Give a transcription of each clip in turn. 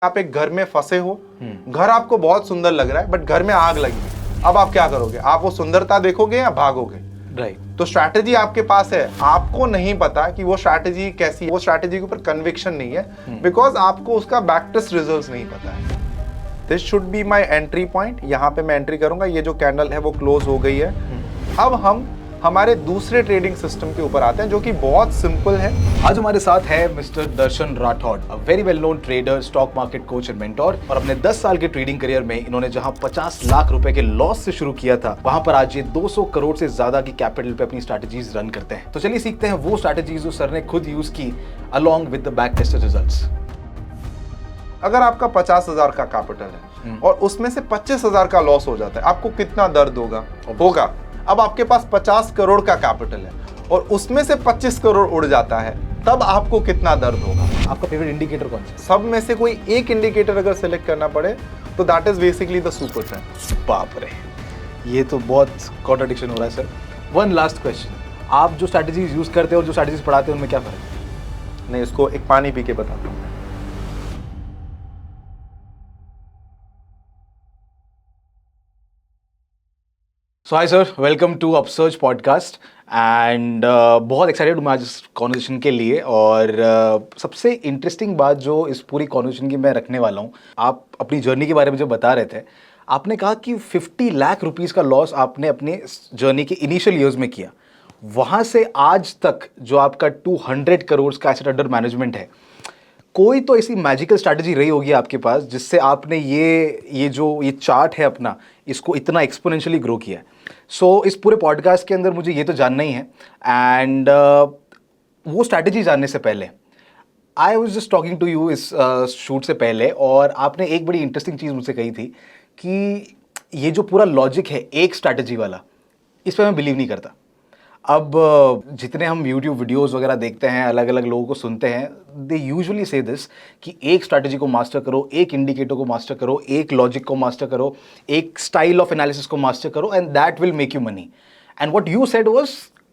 आप एक घर में फंसे हो, घर आपको बहुत सुंदर लग रहा है बट घर में आग लगी, अब आप क्या करोगे? आप वो सुंदरता देखोगे या भागोगे? राइट। तो स्ट्रैटेजी आपके पास है, आपको नहीं पता कि वो स्ट्रैटेजी कैसी है, वो स्ट्रैटेजी के ऊपर कन्विक्शन नहीं है बिकॉज आपको उसका बैक टेस्ट रिजल्ट्स नहीं पता है। This should be my entry point. यहाँ पे मैं एंट्री करूंगा, ये जो कैंडल है वो क्लोज हो गई है। अब हम हमारे दूसरे ट्रेडिंग सिस्टम के ऊपर आते हैं जो कि बहुत सिंपल है। आज हमारे साथ है mister Darshan Rathore, a very well known trader, stock market coach and mentor. और अपने 10 साल के ट्रेडिंग करियर में इन्होंने जहां 50 लाख रुपए के लॉस से शुरू किया था, वहां पर आज ये 200 करोड़ से ज्यादा की कैपिटल पे अपनी स्ट्रैटेजीज रन करते हैं। तो चलिए सीखते हैं वो स्ट्रैटेजीज जो सर ने खुद यूज की along with the back tested results. अगर आपका 50,000 का कैपिटल है और उसमें से 25,000 का लॉस हो जाता है, आपको कितना दर्द होगा? अब आपके पास 50 करोड़ का कैपिटल है और उसमें से 25 करोड़ उड़ जाता है, तब आपको कितना दर्द होगा? आपका फेवरेट इंडिकेटर कौन सा? सब में से कोई एक इंडिकेटर अगर सिलेक्ट करना पड़े तो that is basically the super trend. बाप रे, ये तो बहुत कॉन्ट्रडिक्शन हो रहा है सर। वन लास्ट क्वेश्चन, आप जो स्ट्रैटेजीज यूज करते हैं और जो स्ट्रैटेजीज पढ़ाते हैं उनमें क्या फर्क है? नहीं, इसको एक पानी पी के बताता हूँ। So hi sir, welcome to Upsurge podcast and बहुत एक्साइटेड हूँ मैं आज इस कॉन्वर्सेशन के लिए। और सबसे इंटरेस्टिंग बात जो इस पूरी कॉन्वर्सेशन की मैं रखने वाला हूँ, आप अपनी जर्नी के बारे में जो बता रहे थे, आपने कहा कि 50 लाख रुपीज़ का लॉस आपने अपने जर्नी के इनिशियल ईयर्स में किया। वहाँ से आज तक जो आपका 200 करोड़ का एसेट अंडर मैनेजमेंट है, कोई तो ऐसी मैजिकल स्ट्रैटेजी रही होगी आपके पास जिससे आपने ये जो चार्ट है अपना, इसको इतना एक्सपोनेंशियली ग्रो किया है। सो इस पूरे पॉडकास्ट के अंदर मुझे ये तो जानना ही है। एंड वो स्ट्रैटेजी जानने से पहले I was just talking to you इस शूट से पहले, और आपने एक बड़ी इंटरेस्टिंग चीज़ मुझसे कही थी कि ये जो पूरा लॉजिक है एक स्ट्रैटेजी वाला, इस पर मैं बिलीव नहीं करता। अब जितने हम YouTube वीडियोस वगैरह देखते हैं, अलग अलग लोगों को सुनते हैं, दे यूजुअली से दिस कि एक स्ट्रैटेजी को मास्टर करो, एक इंडिकेटर को मास्टर करो, एक लॉजिक को मास्टर करो, एक स्टाइल ऑफ एनालिसिस को मास्टर करो, and that will make you money. And what you said was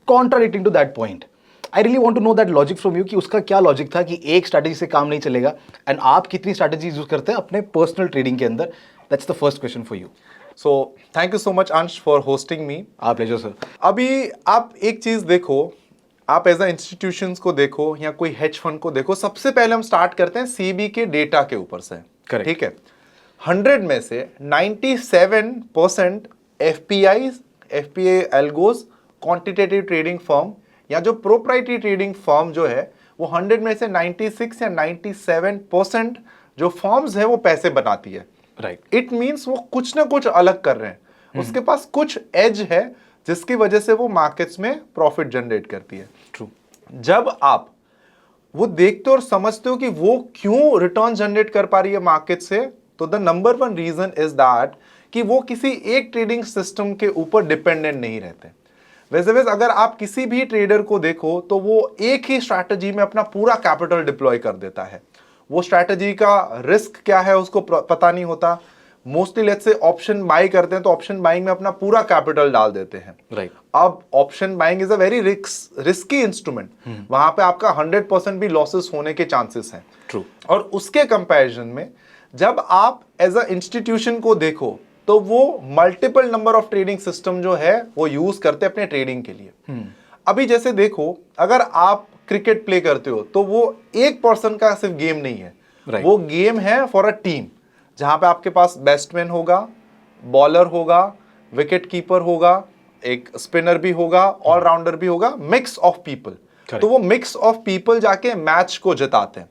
contradicting to that point. I really want to know that logic from you कि उसका क्या लॉजिक था कि एक स्ट्रैटेजी से काम नहीं चलेगा, एंड आप कितनी स्ट्रैटेजीज यूज करते हैं अपने पर्सनल ट्रेडिंग के अंदर। That's the first question for you. So thank you so much Ansh for hosting me. Pleasure sir. अभी आप एक चीज देखो, आप एज अ इंस्टीट्यूशंस को देखो या कोई हेज फंड को देखो, सबसे पहले हम स्टार्ट करते हैं सीबी के डेटा के ऊपर से। करेक्ट। ठीक है, 100 में से 97% FPI algos, quantitative trading firm या जो प्रोप्राइटरी ट्रेडिंग फर्म जो है, वो 100 में से 96 या 97% जो फर्म्स है वो पैसे बनाती है। राइट। इट मीन्स वो कुछ ना कुछ अलग कर रहे हैं, उसके पास कुछ एज है जिसकी वजह से वो मार्केट्स में प्रॉफिट जनरेट करती है। ट्रू। जब आप वो देखते हो और समझते हो कि वो क्यों रिटर्न जनरेट कर पा रही है मार्केट से, तो the number one reason is that कि वो किसी एक ट्रेडिंग सिस्टम के ऊपर डिपेंडेंट नहीं रहते। वैसे अगर आप किसी भी ट्रेडर को देखो तो वो एक ही स्ट्रैटेजी में अपना पूरा कैपिटल डिप्लॉय कर देता है। वो स्ट्रैटेजी का रिस्क क्या है उसको पता नहीं होता। Mostly let's say option by करते हैं तो ऑप्शन बाइंग में अपना पूरा कैपिटल डाल देते हैं। राइट। अब option buying is a very risky instrument, वहां पे आपका 100% भी लॉसेस होने के चांसेस हैं। ट्रू। और उसके कंपैरिजन में जब आप एज अ इंस्टीट्यूशन को देखो तो वो multiple number of trading system जो है वो यूज करते हैं अपने ट्रेडिंग के लिए। अभी जैसे देखो, अगर आप क्रिकेट प्ले करते हो तो वो एक पर्सन का सिर्फ गेम नहीं है। Right. वो गेम है फॉर अ टीम, जहां पे आपके पास बैट्समैन होगा, बॉलर होगा, विकेट कीपर होगा, एक स्पिनर भी होगा, ऑलराउंडर भी होगा, मिक्स ऑफ पीपल। तो वो मिक्स ऑफ पीपल जाके मैच को जिताते हैं।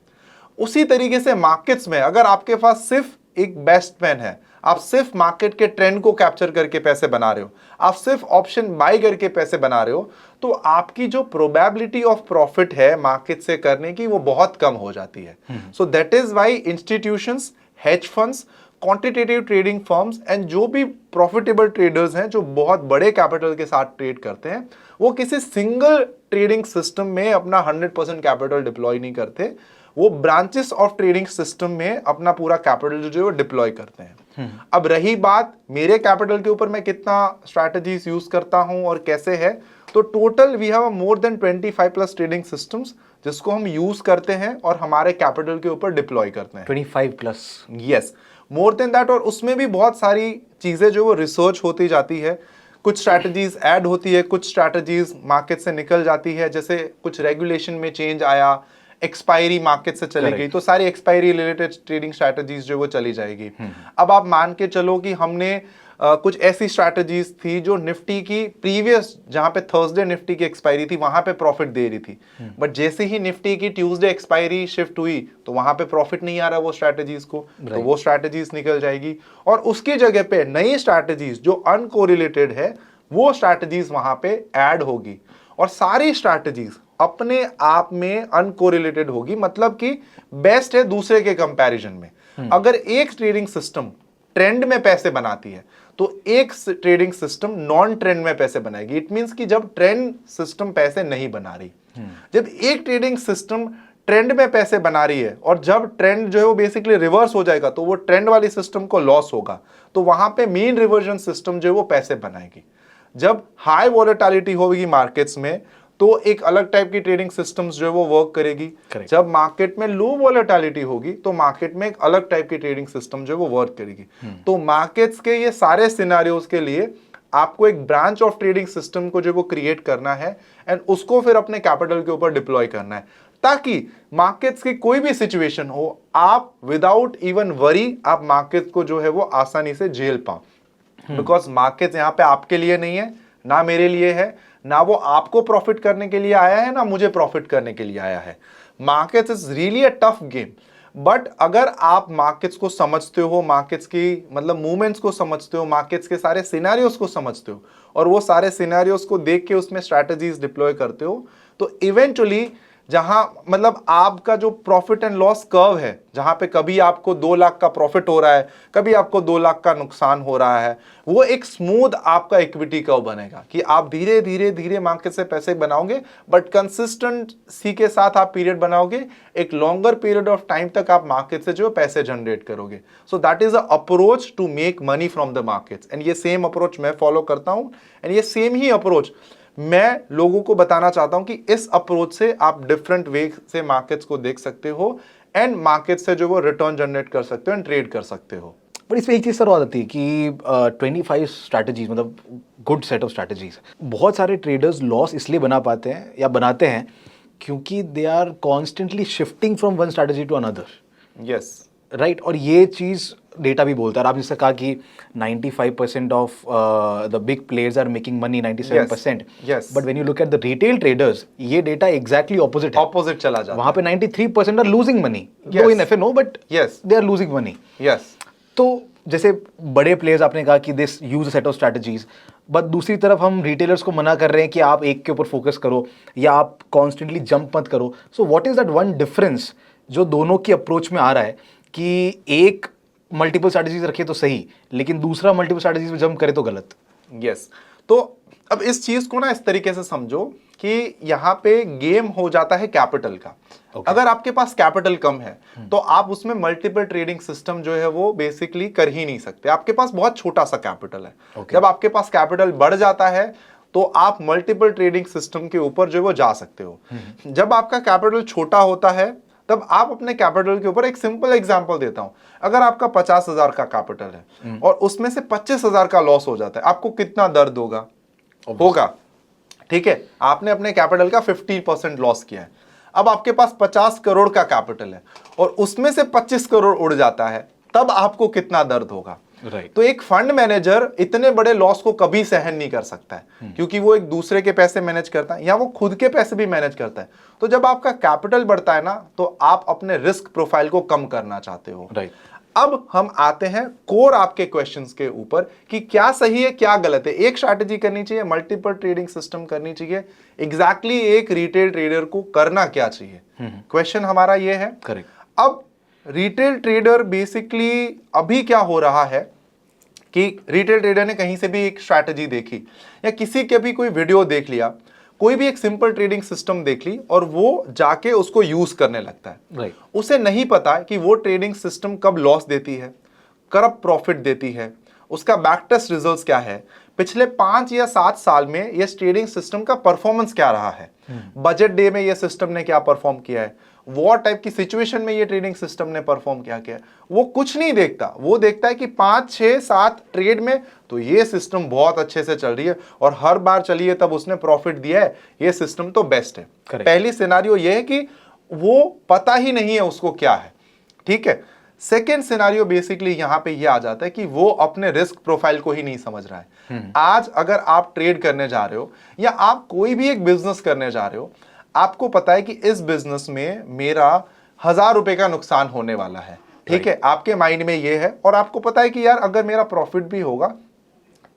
उसी तरीके से मार्केट्स में अगर आपके पास सिर्फ एक बैट्समैन है, आप सिर्फ मार्केट के ट्रेंड को कैप्चर करके पैसे बना रहे हो, आप सिर्फ ऑप्शन बाई करके पैसे बना रहे हो, तो आपकी जो प्रोबेबिलिटी ऑफ प्रॉफिट है मार्केट से करने की वो बहुत कम हो जाती है। सो that is why institutions, hedge funds, quantitative trading firms and जो भी प्रॉफिटेबल ट्रेडर्स हैं जो बहुत बड़े कैपिटल के साथ ट्रेड करते हैं, वो किसी सिंगल ट्रेडिंग सिस्टम में अपना 100% कैपिटल डिप्लॉय नहीं करते। वो ब्रांचेस ऑफ ट्रेडिंग सिस्टम में अपना पूरा कैपिटल जो है डिप्लॉय करते हैं। अब रही बात मेरे कैपिटल के ऊपर मैं कितना स्ट्रैटेजीज यूज करता हूं और कैसे है, तो total we have more than 25 plus trading systems जिसको हम यूज करते हैं और हमारे कैपिटल के ऊपर डिप्लॉय करते हैं। 25 plus, yes, more than that. और उसमें भी बहुत सारी चीजें जो वो रिसर्च होती जाती है, कुछ स्ट्रैटेजीज ऐड होती है, कुछ स्ट्रैटेजीज मार्केट से निकल जाती है, जैसे कुछ रेगुलेशन में चेंज आया, एक्सपायरी मार्केट से चली गई, तो सारी एक्सपायरी रिलेटेड ट्रेडिंग स्ट्रैटेजीज जो वो चली जाएगी। अब आप मान के चलो कि हमने कुछ ऐसी स्ट्रैटेजीज थी जो निफ्टी की प्रीवियस, जहां पे थर्सडे निफ्टी की एक्सपायरी थी वहां पे प्रॉफिट दे रही थी, बट जैसे ही निफ्टी की ट्यूसडे एक्सपायरी शिफ्ट हुई तो वहां पे प्रॉफिट नहीं आ रहा वो स्ट्रैटेजीज को, तो वो स्ट्रैटेजीज निकल जाएगी और उसकी जगह पे नई स्ट्रैटेजीज जो अनकोरिलेटेड है वो स्ट्रैटेजीज वहां पे ऐड होगी। और सारी स्ट्रैटेजीज अपने आप में अनकोरिलेटेड होगी, मतलब कि बेस्ट है दूसरे के कंपैरिजन में। अगर एक ट्रेडिंग सिस्टम ट्रेंड में पैसे बनाती है तो एक ट्रेडिंग सिस्टम नॉन ट्रेंड में पैसे बनाएगी। इट मींस कि जब ट्रेंड सिस्टम पैसे नहीं बना रही, जब एक ट्रेडिंग सिस्टम ट्रेंड में पैसे बना रही है और जब ट्रेंड जो है वो बेसिकली रिवर्स हो जाएगा तो वो ट्रेंड वाली सिस्टम को लॉस होगा, तो वहां पे मीन रिवर्जन सिस्टम जो है वो पैसे बनाएगी। जब हाई वॉलेटिलिटी होगी मार्केट्स में तो एक अलग टाइप की ट्रेडिंग सिस्टम्स जो है वो वर्क करेगी। Correct. जब मार्केट में लो वॉलेटिलिटी होगी तो मार्केट में एक अलग टाइप की ट्रेडिंग सिस्टम जो है वो वर्क करेगी। तो मार्केट्स के ये सारे सिनेरियोज के लिए आपको एक ब्रांच ऑफ ट्रेडिंग सिस्टम को जो वो क्रिएट करना है एंड उसको फिर अपने कैपिटल के ऊपर डिप्लॉय करना है, ताकि मार्केट्स की कोई भी सिचुएशन हो आप विदाउट इवन वरी आप मार्केट को जो है वो आसानी से झेल पाओ। बिकॉज मार्केट यहाँ पे आपके लिए नहीं है, ना मेरे लिए है, ना वो आपको प्रॉफिट करने के लिए आया है, ना मुझे प्रॉफिट करने के लिए आया है। Markets is really a tough game, but अगर आप मार्केट्स को समझते हो, मार्केट्स की मतलब मूवमेंट्स को समझते हो, मार्केट्स के सारे सिनेरियोस को समझते हो और वो सारे सिनेरियोस को देख के उसमें स्ट्रैटेजीज डिप्लॉय करते हो, तो इवेंचुअली जहां मतलब आपका जो प्रॉफिट एंड लॉस कर्व है, जहां पे कभी आपको 2 लाख का प्रॉफिट हो रहा है, कभी आपको 2 लाख का नुकसान हो रहा है, वो एक स्मूथ आपका इक्विटी कर्व बनेगा कि आप धीरे धीरे धीरे मार्केट से पैसे बनाओगे, बट कंसिस्टेंसी के साथ आप पीरियड बनाओगे, एक लॉन्गर पीरियड ऑफ टाइम तक आप मार्केट से जो पैसे जनरेट करोगे। So that is a approach to make money from the markets and ये सेम अप्रोच मैं फॉलो करता हूं एंड ये सेम ही अप्रोच मैं लोगों को बताना चाहता हूं कि इस अप्रोच से आप डिफरेंट वे से मार्केट्स को देख सकते हो एंड मार्केट से जो वो रिटर्न जनरेट कर सकते हो एंड ट्रेड कर सकते हो। बट इसमें एक चीज़ सर और आती है कि 25 स्ट्रैटेजीज मतलब गुड सेट ऑफ स्ट्रैटेजीज, बहुत सारे ट्रेडर्स लॉस इसलिए बना पाते हैं या बनाते हैं क्योंकि they are constantly shifting from one strategy to another. Yes, right, और ये चीज़ डेटा भी बोलता है। और आपने जैसे कहा कि 95% of the big players are making money, 97%। yes. But when you look at the retail traders, ये डेटा एग्जैक्टली ऑपोजिट है, ऑपोजिट चला जाता है। वहां पे 93% are losing money, Yes. Though in FNO, but Yes. They are losing money. Yes, तो जैसे बड़े प्लेयर्स आपने कहा कि this use a set of strategies, but दूसरी तरफ हम रिटेलर्स को मना कर रहे हैं कि आप एक के ऊपर फोकस करो या आप कॉन्स्टेंटली जंप मत करो। So what is that one difference जो दोनों की अप्रोच में आ रहा है कि एक मल्टीपल स्ट्रैटेजीज रखे तो सही, लेकिन दूसरा मल्टीपल स्ट्रैटेजीज में जंप करे तो गलत? यस। तो अब इस चीज को ना इस तरीके से समझो कि यहाँ पे गेम हो जाता है कैपिटल का। अगर आपके पास कैपिटल कम है तो आप उसमें मल्टीपल ट्रेडिंग सिस्टम जो है वो बेसिकली कर ही नहीं सकते। आपके पास बहुत छोटा सा कैपिटल है। जब आपके पास कैपिटल बढ़ जाता है तो आप मल्टीपल ट्रेडिंग सिस्टम के ऊपर जो है वो जा सकते हो। जब आपका कैपिटल छोटा होता है तब आप अपने कैपिटल के ऊपर, एक सिंपल एग्जांपल देता हूं, अगर आपका 50,000 का कैपिटल है और उसमें से 25,000 का लॉस हो जाता है, आपको कितना दर्द होगा? ठीक है, आपने अपने कैपिटल का 50% लॉस किया है। अब आपके पास 50 करोड़ का कैपिटल है और उसमें से 25 करोड़ उड़ जाता है, तब आपको कितना दर्द होगा? Right. तो एक फंड मैनेजर इतने बड़े लॉस को कभी सहन नहीं कर सकता है, क्योंकि वो एक दूसरे के पैसे मैनेज करता है या वो खुद के पैसे भी मैनेज करता है। तो जब आपका कैपिटल बढ़ता है ना, तो आप अपने रिस्क प्रोफाइल को कम करना चाहते हो। Right. अब हम आते हैं कोर आपके क्वेश्चंस के ऊपर कि क्या सही है क्या गलत है। एक स्ट्रैटेजी करनी चाहिए, मल्टीपल ट्रेडिंग सिस्टम करनी चाहिए, एग्जैक्टली एक रिटेल ट्रेडर को करना क्या चाहिए? क्वेश्चन हमारा ये है। करेक्ट। अब रिटेल ट्रेडर बेसिकली अभी क्या हो रहा है कि रिटेल ट्रेडर ने कहीं से भी एक स्ट्रैटेजी देखी या किसी के भी कोई वीडियो देख लिया, कोई भी एक सिंपल ट्रेडिंग सिस्टम देख ली और वो जाके उसको यूज करने लगता है। Right. उसे नहीं पता कि वो ट्रेडिंग सिस्टम कब लॉस देती है, कब प्रॉफिट देती है, उसका बैक टेस्ट रिजल्ट्स क्या है, पिछले 5 या 7 साल में ये ट्रेडिंग सिस्टम का परफॉर्मेंस क्या रहा है, बजट डे में ये सिस्टम ने क्या परफॉर्म किया है, वॉर टाइप की सिचुएशन में ये ट्रेडिंग सिस्टम ने परफॉर्म क्या किया है, वो कुछ नहीं देखता। वो देखता है कि 5, 6, 7 ट्रेड में तो ये सिस्टम बहुत अच्छे से चल रही है और हर बार चली है तब उसने प्रॉफिट दिया है, ये सिस्टम तो बेस्ट है। पहली सिनेरियो ये है कि वो पता ही नहीं है उसको क्या है, ठीक है। सेकेंड सिनेरियो बेसिकली यहां पे ये आ जाता है कि वो अपने रिस्क प्रोफाइल को ही नहीं समझ रहा है। आज अगर आप ट्रेड करने जा रहे हो या आप कोई भी एक बिजनेस करने जा रहे हो, आपको पता है कि इस बिजनेस में मेरा 1000 रुपए का नुकसान होने वाला है, ठीक है, आपके माइंड में ये है। और आपको पता है कि यार अगर मेरा प्रॉफिट भी होगा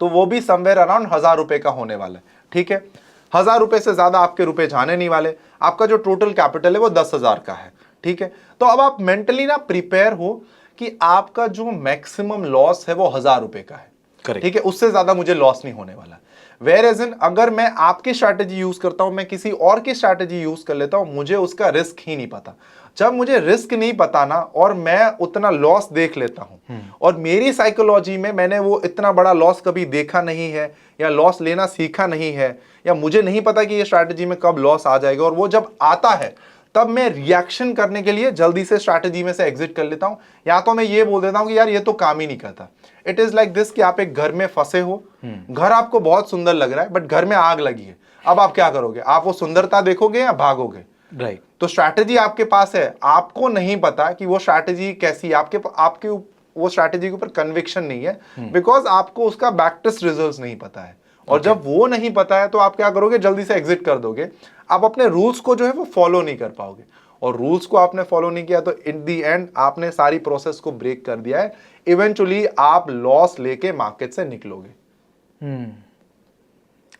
तो वो भी समवेयर अराउंड 1000 रुपए का होने वाला है, ठीक है। 1000 रुपए से ज्यादा आपके रुपए जाने नहीं वाले, आपका जो टोटल कैपिटल है वो 10,000 का है, ठीक है। तो अब आप मेंटली ना प्रिपेयर हो कि आपका जो मैक्सिमम लॉस है वो 1000 रुपए का है, ठीक है, उससे ज्यादा मुझे लॉस नहीं होने वाला। वेयर एज इन अगर मैं आपकी स्ट्रैटेजी यूज करता हूं, मैं किसी और की स्ट्रैटेजी यूज कर लेता हूं, मुझे उसका रिस्क ही नहीं पता। जब मुझे रिस्क नहीं पता ना और मैं उतना लॉस देख लेता हूं और मेरी साइकोलॉजी में मैंने वो इतना बड़ा लॉस कभी देखा नहीं है या लॉस लेना सीखा नहीं है या मुझे नहीं पता कि ये स्ट्रैटेजी में कब लॉस आ जाएगा, और वो जब आता है तब मैं रिएक्शन करने के लिए जल्दी से स्ट्रैटेजी में से एग्जिट कर लेता हूं, या तो मैं ये बोल देता हूं कि यार ये तो काम ही नहीं करता। इट इज लाइक दिस कि आप एक घर में फंसे हो, घर आपको बहुत सुंदर लग रहा है बट घर में आग लगी है। अब आप क्या करोगे? आप वो सुंदरता देखोगे या भागोगे? राइट। तो स्ट्रैटेजी आपके पास है, आपको नहीं पता कि वो स्ट्रैटेजी कैसी है, आपके वो स्ट्रैटेजी के ऊपर कन्विक्शन नहीं है बिकॉज आपको उसका बैक टेस्ट रिजल्ट्स नहीं पता है। और जब वो नहीं पता है तो आप क्या करोगे? जल्दी से एग्जिट कर दोगे। आप अपने रूल्स को जो है वो फॉलो नहीं कर पाओगे, और रूल्स को आपने फॉलो नहीं किया तो इन दी एंड आपने सारी प्रोसेस को ब्रेक कर दिया है। इवेंचुअली आप लॉस लेके मार्केट से निकलोगे।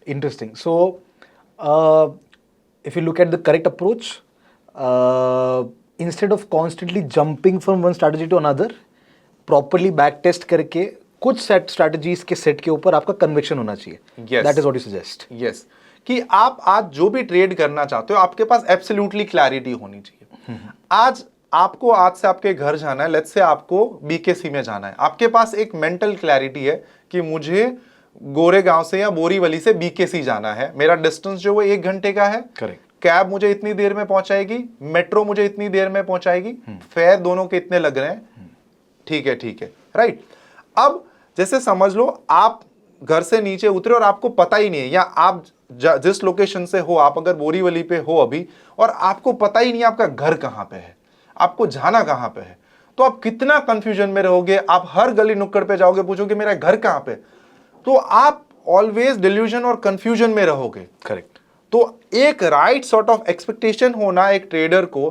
Interesting. So if you look at the correct approach, instead of constantly jumping from one strategy to another, properly back test करके कुछ सेट स्ट्रैटेजीज के सेट के ऊपर आपका कन्विक्शन होना चाहिए। Yes. That is what you suggest. Yes. कि आप आज जो भी ट्रेड करना चाहते हो आपके पास एब्सोल्युटली क्लैरिटी होनी चाहिए। आज आपको आज से आपके घर जाना है, लेट्स से आपको बीकेसी में जाना है, आपके पास एक मेंटल क्लैरिटी है कि मुझे गोरेगांव से या बोरीवली से बीकेसी जाना है, मेरा डिस्टेंस जो वो 1 घंटे का है, करेक्ट, कैब मुझे इतनी देर में पहुंचाएगी, मेट्रो मुझे इतनी देर में पहुंचाएगी, फेयर दोनों के इतने लग रहे हैं, ठीक है, राइट। अब जैसे समझ लो आप घर से नीचे उतरे और आपको पता ही नहीं है, या आप जिस लोकेशन से हो, आप अगर बोरीवली पे हो अभी और आपको पता ही नहीं आपका घर कहां पे है, आपको जाना कहां पे है, तो आप कितना कंफ्यूजन में रहोगे। आप हर गली नुक्कड़ पे जाओगे, पूछोगे मेरा घर कहां पे, तो आप ऑलवेज डिल्यूजन और कंफ्यूजन में रहोगे। करेक्ट। तो एक राइट सॉर्ट ऑफ एक्सपेक्टेशन होना एक ट्रेडर को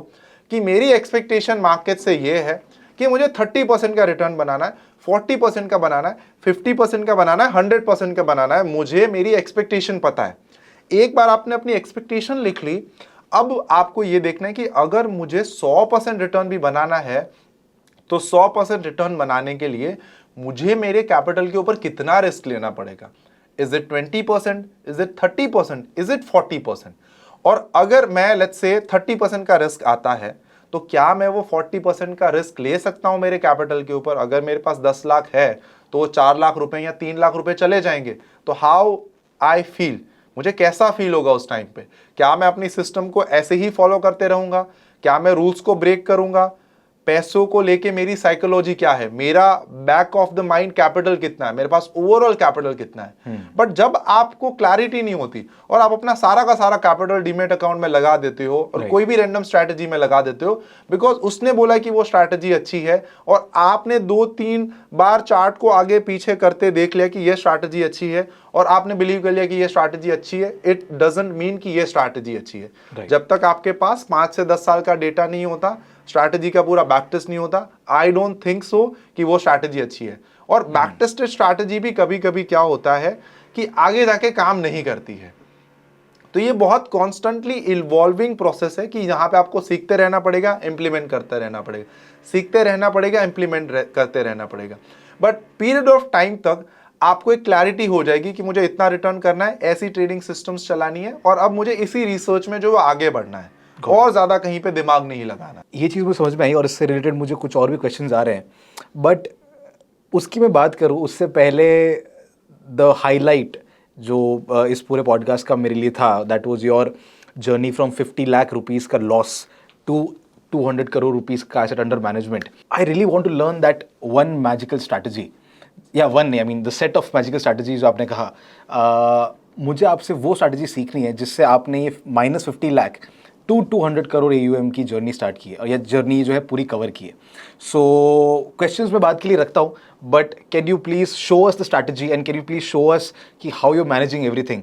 कि मेरी एक्सपेक्टेशन मार्केट से ये है कि मुझे 30% का रिटर्न बनाना है, 40% का बनाना है, 50% का बनाना है, 100% का बनाना है, मुझे मेरी एक्सपेक्टेशन पता है। एक बार आपने अपनी एक्सपेक्टेशन लिख ली, अब आपको ये देखना है कि अगर मुझे 100% रिटर्न भी बनाना है तो 100% रिटर्न बनाने के लिए मुझे मेरे कैपिटल के ऊपर कितना रिस्क लेना पड़ेगा। Is it 20%, is it 30%, is it 40%? और अगर मैं लेट्स से 30% का रिस्क आता है तो क्या मैं वो 40% का रिस्क ले सकता हूं मेरे कैपिटल के ऊपर? अगर मेरे पास 10 लाख है तो 4 लाख रुपए या 3 लाख रुपए चले जाएंगे, तो हाउ आई फील, मुझे कैसा फील होगा उस टाइम पे? क्या मैं अपनी सिस्टम को ऐसे ही फॉलो करते रहूंगा? क्या मैं रूल्स को ब्रेक करूंगा? पैसों को लेके मेरी साइकोलॉजी क्या है? मेरा back of the mind capital कितना है? मेरे पास ओवरऑल कैपिटल कितना है? बट जब आपको क्लैरिटी नहीं होती और आप अपना सारा का सारा कैपिटल डीमेट अकाउंट में लगा देते हो और कोई भी रैंडम स्ट्रैटेजी में लगा देते हो बिकॉज उसने बोला कि वो स्ट्रैटेजी अच्छी है और आपने 2-3 बार चार्ट को आगे पीछे करते देख लिया कि ये स्ट्रैटेजी अच्छी है और आपने बिलीव कर लिया कि ये स्ट्रैटेजी अच्छी है, इट डजंट मीन कि ये स्ट्रैटेजी अच्छी है। जब तक आपके पास 5 से 10 साल का डेटा नहीं होता, स्ट्रैटेजी का पूरा बैक टेस्ट नहीं होता, आई डोंट थिंक सो कि वो स्ट्रैटेजी अच्छी है। और बैक टेस्टेड स्ट्रैटेजी भी कभी कभी क्या होता है कि आगे जाके काम नहीं करती है। तो ये बहुत कॉन्स्टेंटली इवॉल्विंग प्रोसेस है कि यहाँ पे आपको सीखते रहना पड़ेगा, इंप्लीमेंट करते रहना पड़ेगा, सीखते रहना पड़ेगा, इंप्लीमेंट करते रहना पड़ेगा। बट पीरियड ऑफ टाइम तक आपको एक क्लैरिटी हो जाएगी कि मुझे इतना रिटर्न करना है, ऐसी ट्रेडिंग सिस्टम्स चलानी है और अब मुझे इसी रिसर्च में जो आगे बढ़ना है और ज्यादा कहीं पे दिमाग नहीं लगाना। ये चीज़ मुझे समझ में आई और इससे रिलेटेड मुझे कुछ और भी क्वेश्चंस आ रहे हैं, बट उसकी मैं बात करूँ उससे पहले द हाईलाइट जो इस पूरे पॉडकास्ट का मेरे लिए था, that was your journey from 50 lakh rupees का लॉस टू 200 करोड़ रुपीस का asset under management. I really want to learn that one magical strategy, या one I mean the set of magical strategies जो आपने कहा. मुझे आपसे वो स्ट्रैटेजी सीखनी है जिससे आपने ये -50 लाख टू 200 करोड़ AUM की जर्नी स्टार्ट की है, और यह जर्नी जो है पूरी कवर की है. सो क्वेश्चंस मैं बात के लिए रखता हूँ, but can you please show us the strategy and can you please show us कि how you managing everything,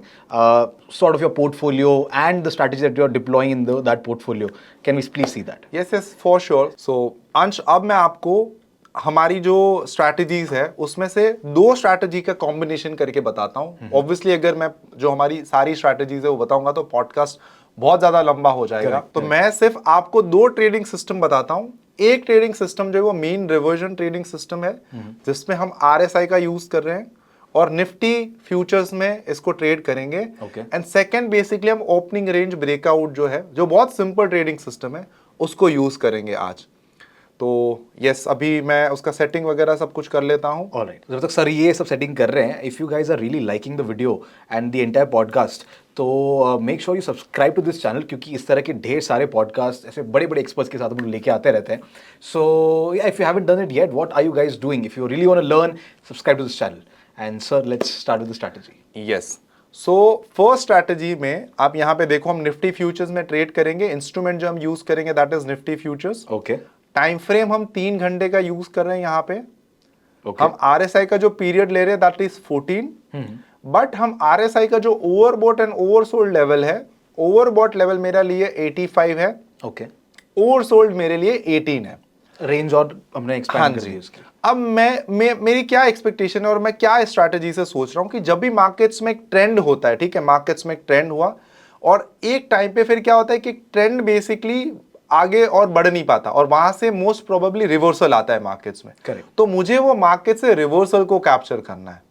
sort of your portfolio and the strategy that you are deploying in that portfolio. Can we please see that? Yes yes for sure. So Ansh, अब मैं आपको हमारी जो strategies है उसमें से 2 strategy का कॉम्बिनेशन करके बताता हूँ. ऑब्वियसली अगर मैं जो हमारी सारी स्ट्रैटेजीज है वो बताऊंगा तो पॉडकास्ट बहुत ज्यादा लंबा हो जाएगा. तो मैं सिर्फ आपको 2 ट्रेडिंग सिस्टम बताता हूँ. एक ट्रेडिंग सिस्टम जो है वो मीन रिवर्जन ट्रेडिंग सिस्टम है, जिसमें हम RSI का यूज कर रहे हैं और निफ्टी फ्यूचर्स में इसको ट्रेड करेंगे. एंड सेकंड बेसिकली हम ओपनिंग रेंज ब्रेकआउट जो है, जो बहुत सिंपल ट्रेडिंग सिस्टम है, उसको यूज करेंगे आज. तो यस, अभी मैं उसका सेटिंग वगैरह सब कुछ कर लेता हूँ. ऑलराइट, जब तक सर ये सब सेटिंग कर रहे हैं, if you guys are really liking the video and the entire podcast, तो make sure you subscribe to this channel, क्योंकि इस तरह के ढेर सारे पॉडकास्ट ऐसे बड़े बड़े एक्सपर्ट्स के साथ हम लोग लेके आते रहते हैं. So if you haven't done it yet, what are you guys doing? If you really want to learn, subscribe to this channel. And sir, let's start with the strategy. Yes, so first strategy में आप यहाँ पे देखो, हम Nifty futures में trade करेंगे. Instrument जो हम यूज करेंगे that is Nifty futures. Okay. Time frame हम 3 घंटे का यूज कर रहे हैं यहाँ पे. हम RSI का जो पीरियड ले रहे हैं दैट इज 14. बट हम RSI का जो ओवरबॉट एंड ओवरसोल्ड लेवल है, ओवरबॉट लेवल मेरा लिए 85 है. ओके. ओवरसोल्ड मेरे लिए 18 है. रेंज और हमने एक्सपैंड कर दी उसकी. अब मेरी क्या एक्सपेक्टेशन है और मैं क्या स्ट्रैटेजी से सोच रहा हूँ कि जब भी मार्केट्स में एक ट्रेंड होता है, ठीक है, मार्केट्स में एक ट्रेंड हुआ और एक टाइम पे फिर क्या होता है कि ट्रेंड बेसिकली आगे और बढ़ नहीं पाता और वहां से मोस्ट प्रोबेबली रिवर्सल आता है मार्केट्स में. करेक्ट. तो मुझे वो मार्केट से रिवर्सल को कैप्चर करना है,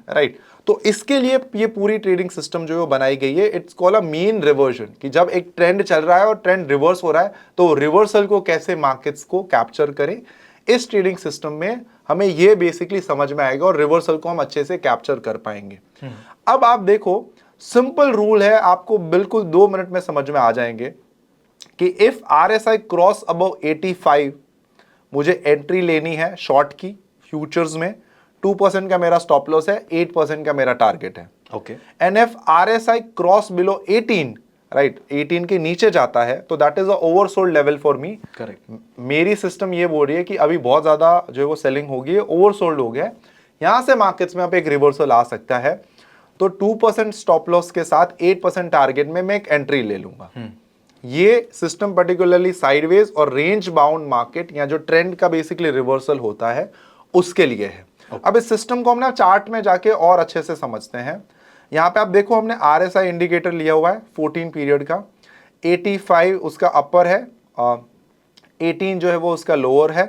राइट. तो इसके लिए ये पूरी ट्रेडिंग सिस्टम जो है बनाई गई है. It's called a mean reversion, कि जब एक ट्रेंड चल रहा है और ट्रेंड रिवर्स हो रहा है तो रिवर्सल को कैसे मार्केट्स को कैप्चर करें. इस ट्रेडिंग सिस्टम में हमें ये बेसिकली समझ में आएगा और रिवर्सल को हम अच्छे से कैप्चर कर पाएंगे. अब आप देखो, सिंपल रूल है, आपको बिल्कुल 2 मिनट में समझ में आ जाएंगे कि इफ RSI क्रॉस अबव 85, मुझे एंट्री लेनी है शॉर्ट की फ्यूचर्स में. 2% का मेरा स्टॉप लॉस है, 8% का मेरा टारगेट है. Okay. And if RSI cross below 18, right, 18 के नीचे जाता है तो that is a oversold level for me. Correct. मेरी सिस्टम ये बोल रही है कि अभी बहुत ज्यादा जो है वो सेलिंग हो गई है, ओवरसोल्ड हो गया है. यहां से मार्केट्स में अब एक रिवर्सल आ सकता है. तो 2% स्टॉप लॉस के साथ 8% टारगेट में मैं एक एंट्री ले लूंगा. ये सिस्टम पर्टिकुलरली साइडवेज और रेंज बाउंड मार्केट या जो ट्रेंड का बेसिकली रिवर्सल होता है उसके लिए है. अब इस सिस्टम को हमने चार्ट में जाके और अच्छे से समझते हैं. यहाँ पे आप देखो, हमने RSI इंडिकेटर लिया हुआ है 14 पीरियड का. 85 उसका अपर है, 18 जो है वो उसका लोअर है.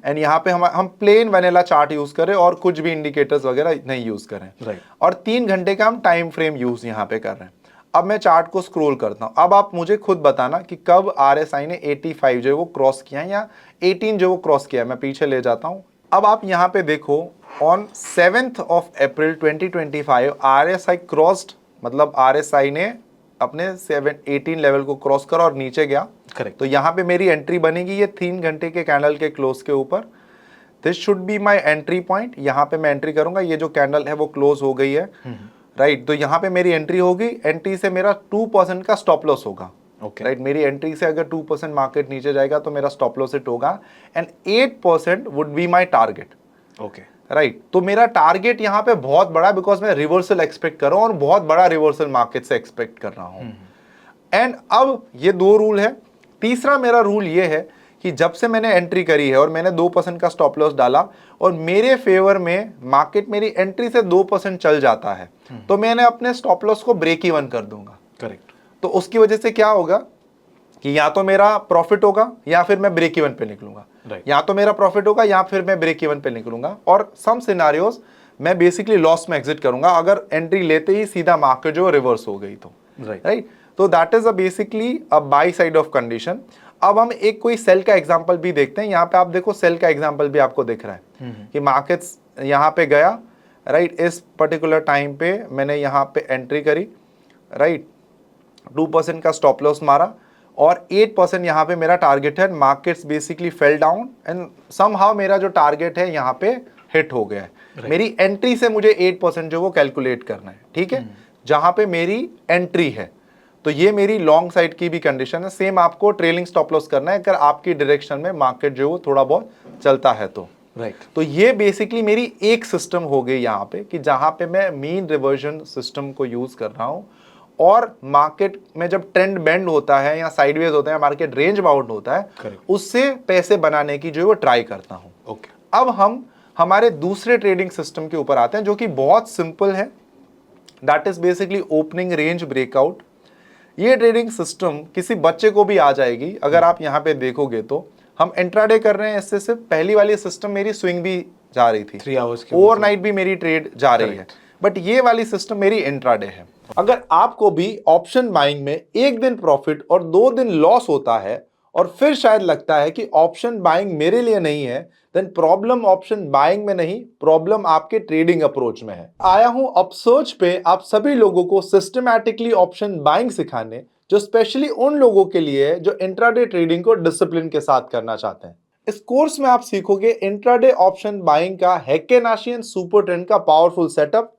एंड यहाँ पे हम प्लेन वैनिला चार्ट यूज करें और कुछ भी इंडिकेटर्स वगैरह नहीं यूज करें. और 3 घंटे का हम टाइम फ्रेम यूज यहाँ पे कर रहे हैं. अब मैं चार्ट को स्क्रॉल करता हूं. अब आप मुझे खुद बताना कि कब RSI ने 85 जो है वो क्रॉस किया है या 18 जो वो क्रॉस किया है. मैं पीछे ले जाता हूं. अब आप यहां पे देखो, on 7th of April 2025 RSI crossed, मतलब RSI ने अपने 18 लेवल को क्रॉस करा और नीचे गया. करेक्ट. तो यहां पे मेरी एंट्री बनेगी ये 3 घंटे के कैंडल के क्लोज के ऊपर. This should be my entry point. यहां पे मैं एंट्री करूंगा. ये जो कैंडल है वो क्लोज हो गई है, राइट. तो यहाँ पे मेरी एंट्री होगी. एंट्री से मेरा 2% का स्टॉप लॉस होगा. ओके. राइट. मेरी एंट्री से अगर 2% मार्केट नीचे जाएगा तो मेरा स्टॉप लॉस हिट होगा. And 8% would be my target. Okay. Right. तो मेरा टारगेट यहाँ पे बहुत बड़ा, बिकॉज मैं रिवर्सल एक्सपेक्ट कर रहा हूँ और बहुत बड़ा रिवर्सल मार्केट से एक्सपेक्ट कर रहा हूँ. एंड अब ये 2 रूल है. तीसरा मेरा रूल ये है कि जब से मैंने एंट्री करी है और मैंने 2% का स्टॉप लॉस डाला और मेरे फेवर में मार्केट मेरी एंट्री से 2% चल जाता है, तो मैंने अपने स्टॉप लॉस को ब्रेक इवन कर दूंगा. करेक्ट. तो उसकी वजह से क्या होगा कि या तो मेरा प्रॉफिट होगा या फिर मैं ब्रेक इवन पे निकलूंगा. या तो मेरा प्रॉफिट होगा या फिर मैं ब्रेक इवन पे निकलूंगा. और सम सिनारियोज मैं बेसिकली लॉस में एग्जिट करूंगा अगर एंट्री लेते ही सीधा मार्केट जो रिवर्स हो गई तो. राइट. तो that is a basically a by side of condition. अब हम एक कोई सेल का एग्जांपल भी देखते हैं. यहाँ पे आप देखो, सेल का एग्जांपल भी आपको दिख रहा है कि मार्केट्स यहाँ पे गया, राइट, इस पर्टिकुलर टाइम पे मैंने यहाँ पे एंट्री करी, राइट, 2% का स्टॉप लॉस मारा और 8% यहाँ पे मेरा टारगेट है। Markets basically fell down and somehow मेरा जो टारगेट है यहाँ पे हिट हो गया है। मेरी एंट्री से मुझे 8% जो वो कैलकुलेट करना है, ठीक है, जहाँ पे मेरी एंट्री है। तो ये मेरी लॉन्ग साइड की भी कंडीशन है। सेम आपको ट्रेलिंग स्टॉप लॉस करना है अगर आपकी डायरेक्शन में मार्केट जो थोड़ा बहुत चलता है तो। राइट, तो ये बेसिकली मेरी एक सिस्टम हो गई यहाँ पे कि जहाँ पे मैं मीन रिवर्जन सिस्टम को यूज कर रहा हूँ और मार्केट में जब ट्रेंड बेंड होता है या साइडवेज होता है, मार्केट रेंज बाउंड होता है, उससे पैसे बनाने की जो वो ट्राई करता हूँ। ओके, अब हम हमारे दूसरे ट्रेडिंग सिस्टम के ऊपर आते हैं जो कि बहुत सिंपल है। That is basically opening range breakout. ये ट्रेडिंग सिस्टम किसी बच्चे को भी आ जाएगी। अगर आप यहाँ पे देखोगे तो हम इंट्राडे कर रहे हैं, इससे सिर्फ पहली वाली सिस्टम मेरी स्विंग भी जा रही थी, 3 आवर्स की ओवरनाइट भी मेरी ट्रेड जा रही है, बट ये वाली सिस्टम मेरी इंट्राडे है। अगर आपको भी ऑप्शन बाइंग में एक दिन प्रॉफिट और 2 दिन लॉस होता है और फिर शायद लगता है कि ऑप्शन बाइंग मेरे लिए नहीं है, देन प्रॉब्लम ऑप्शन बाइंग में नहीं, प्रॉब्लम आपके ट्रेडिंग अप्रोच में है। आया हूं अपसर्च पे आप सभी लोगों को सिस्टमैटिकली ऑप्शन बाइंग सिखाने, जो स्पेशली उन लोगों के लिए है जो इंट्राडे ट्रेडिंग को डिसिप्लिन के साथ करना चाहते हैं। इस कोर्स में आप सीखोगे इंट्राडे ऑप्शन बाइंग का हैकेनाशियन सुपर ट्रेंड का powerful setup,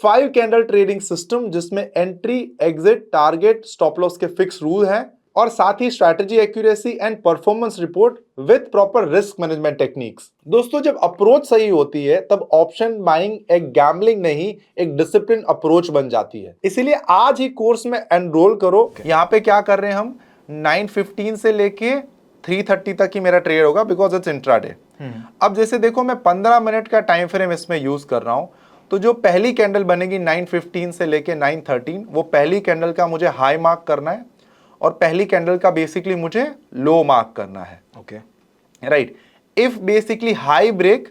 5 candle trading system जिसमें entry, exit, target, stop loss के फिक्स रूल हैं और साथ ही strategy accuracy and performance report with proper risk management techniques. दोस्तों, जब अप्रोच सही होती है तब ऑप्शन बाइंग एक गैम्बलिंग नहीं, एक डिसिप्लिन अप्रोच बन जाती है। इसीलिए आज ही कोर्स में एनरोल करो। यहाँ पे क्या कर रहे हैं हम, 9:15 से लेके 3:30 तक ही मेरा ट्रेड होगा बिकॉज इट्स इंट्राडे। अब जैसे देखो मैं 15 मिनट का टाइम फ्रेम इसमें यूज कर रहा हूं, तो जो पहली कैंडल बनेगी 9:15 से लेके 9:13, वो पहली कैंडल का मुझे हाई मार्क करना है और पहली कैंडल का बेसिकली मुझे लो मार्क करना है। Okay, right, if basically high break,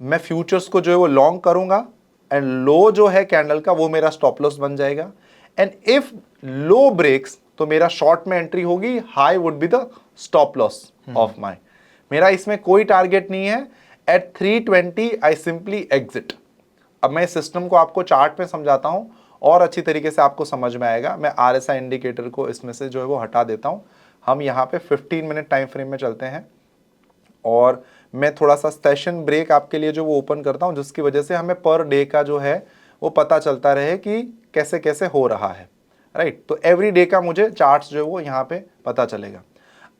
मैं फ्यूचर्स को जो है वो लॉन्ग करूंगा एंड लो जो है कैंडल का वो मेरा स्टॉप लॉस बन जाएगा। एंड इफ लो ब्रेक्स तो मेरा शॉर्ट में एंट्री होगी, high would be the stop loss of my. मेरा इसमें कोई टारगेट नहीं है। At 3:20 I simply exit. अब मैं इस सिस्टम को आपको चार्ट में समझाता हूं और अच्छी तरीके से आपको समझ में आएगा। मैं RSI इंडिकेटर को इसमें से जो है वो हटा देता हूं। हम यहाँ पे 15 मिनट टाइम फ्रेम में चलते हैं और मैं थोड़ा सा सेशन ब्रेक आपके लिए जो वो ओपन करता हूं, जिसकी वजह से हमें पर डे का जो है वो पता चलता रहे कि कैसे कैसे हो रहा है। राइट, तो एवरी डे का मुझे चार्ट्स जो है वो यहाँ पे पता चलेगा।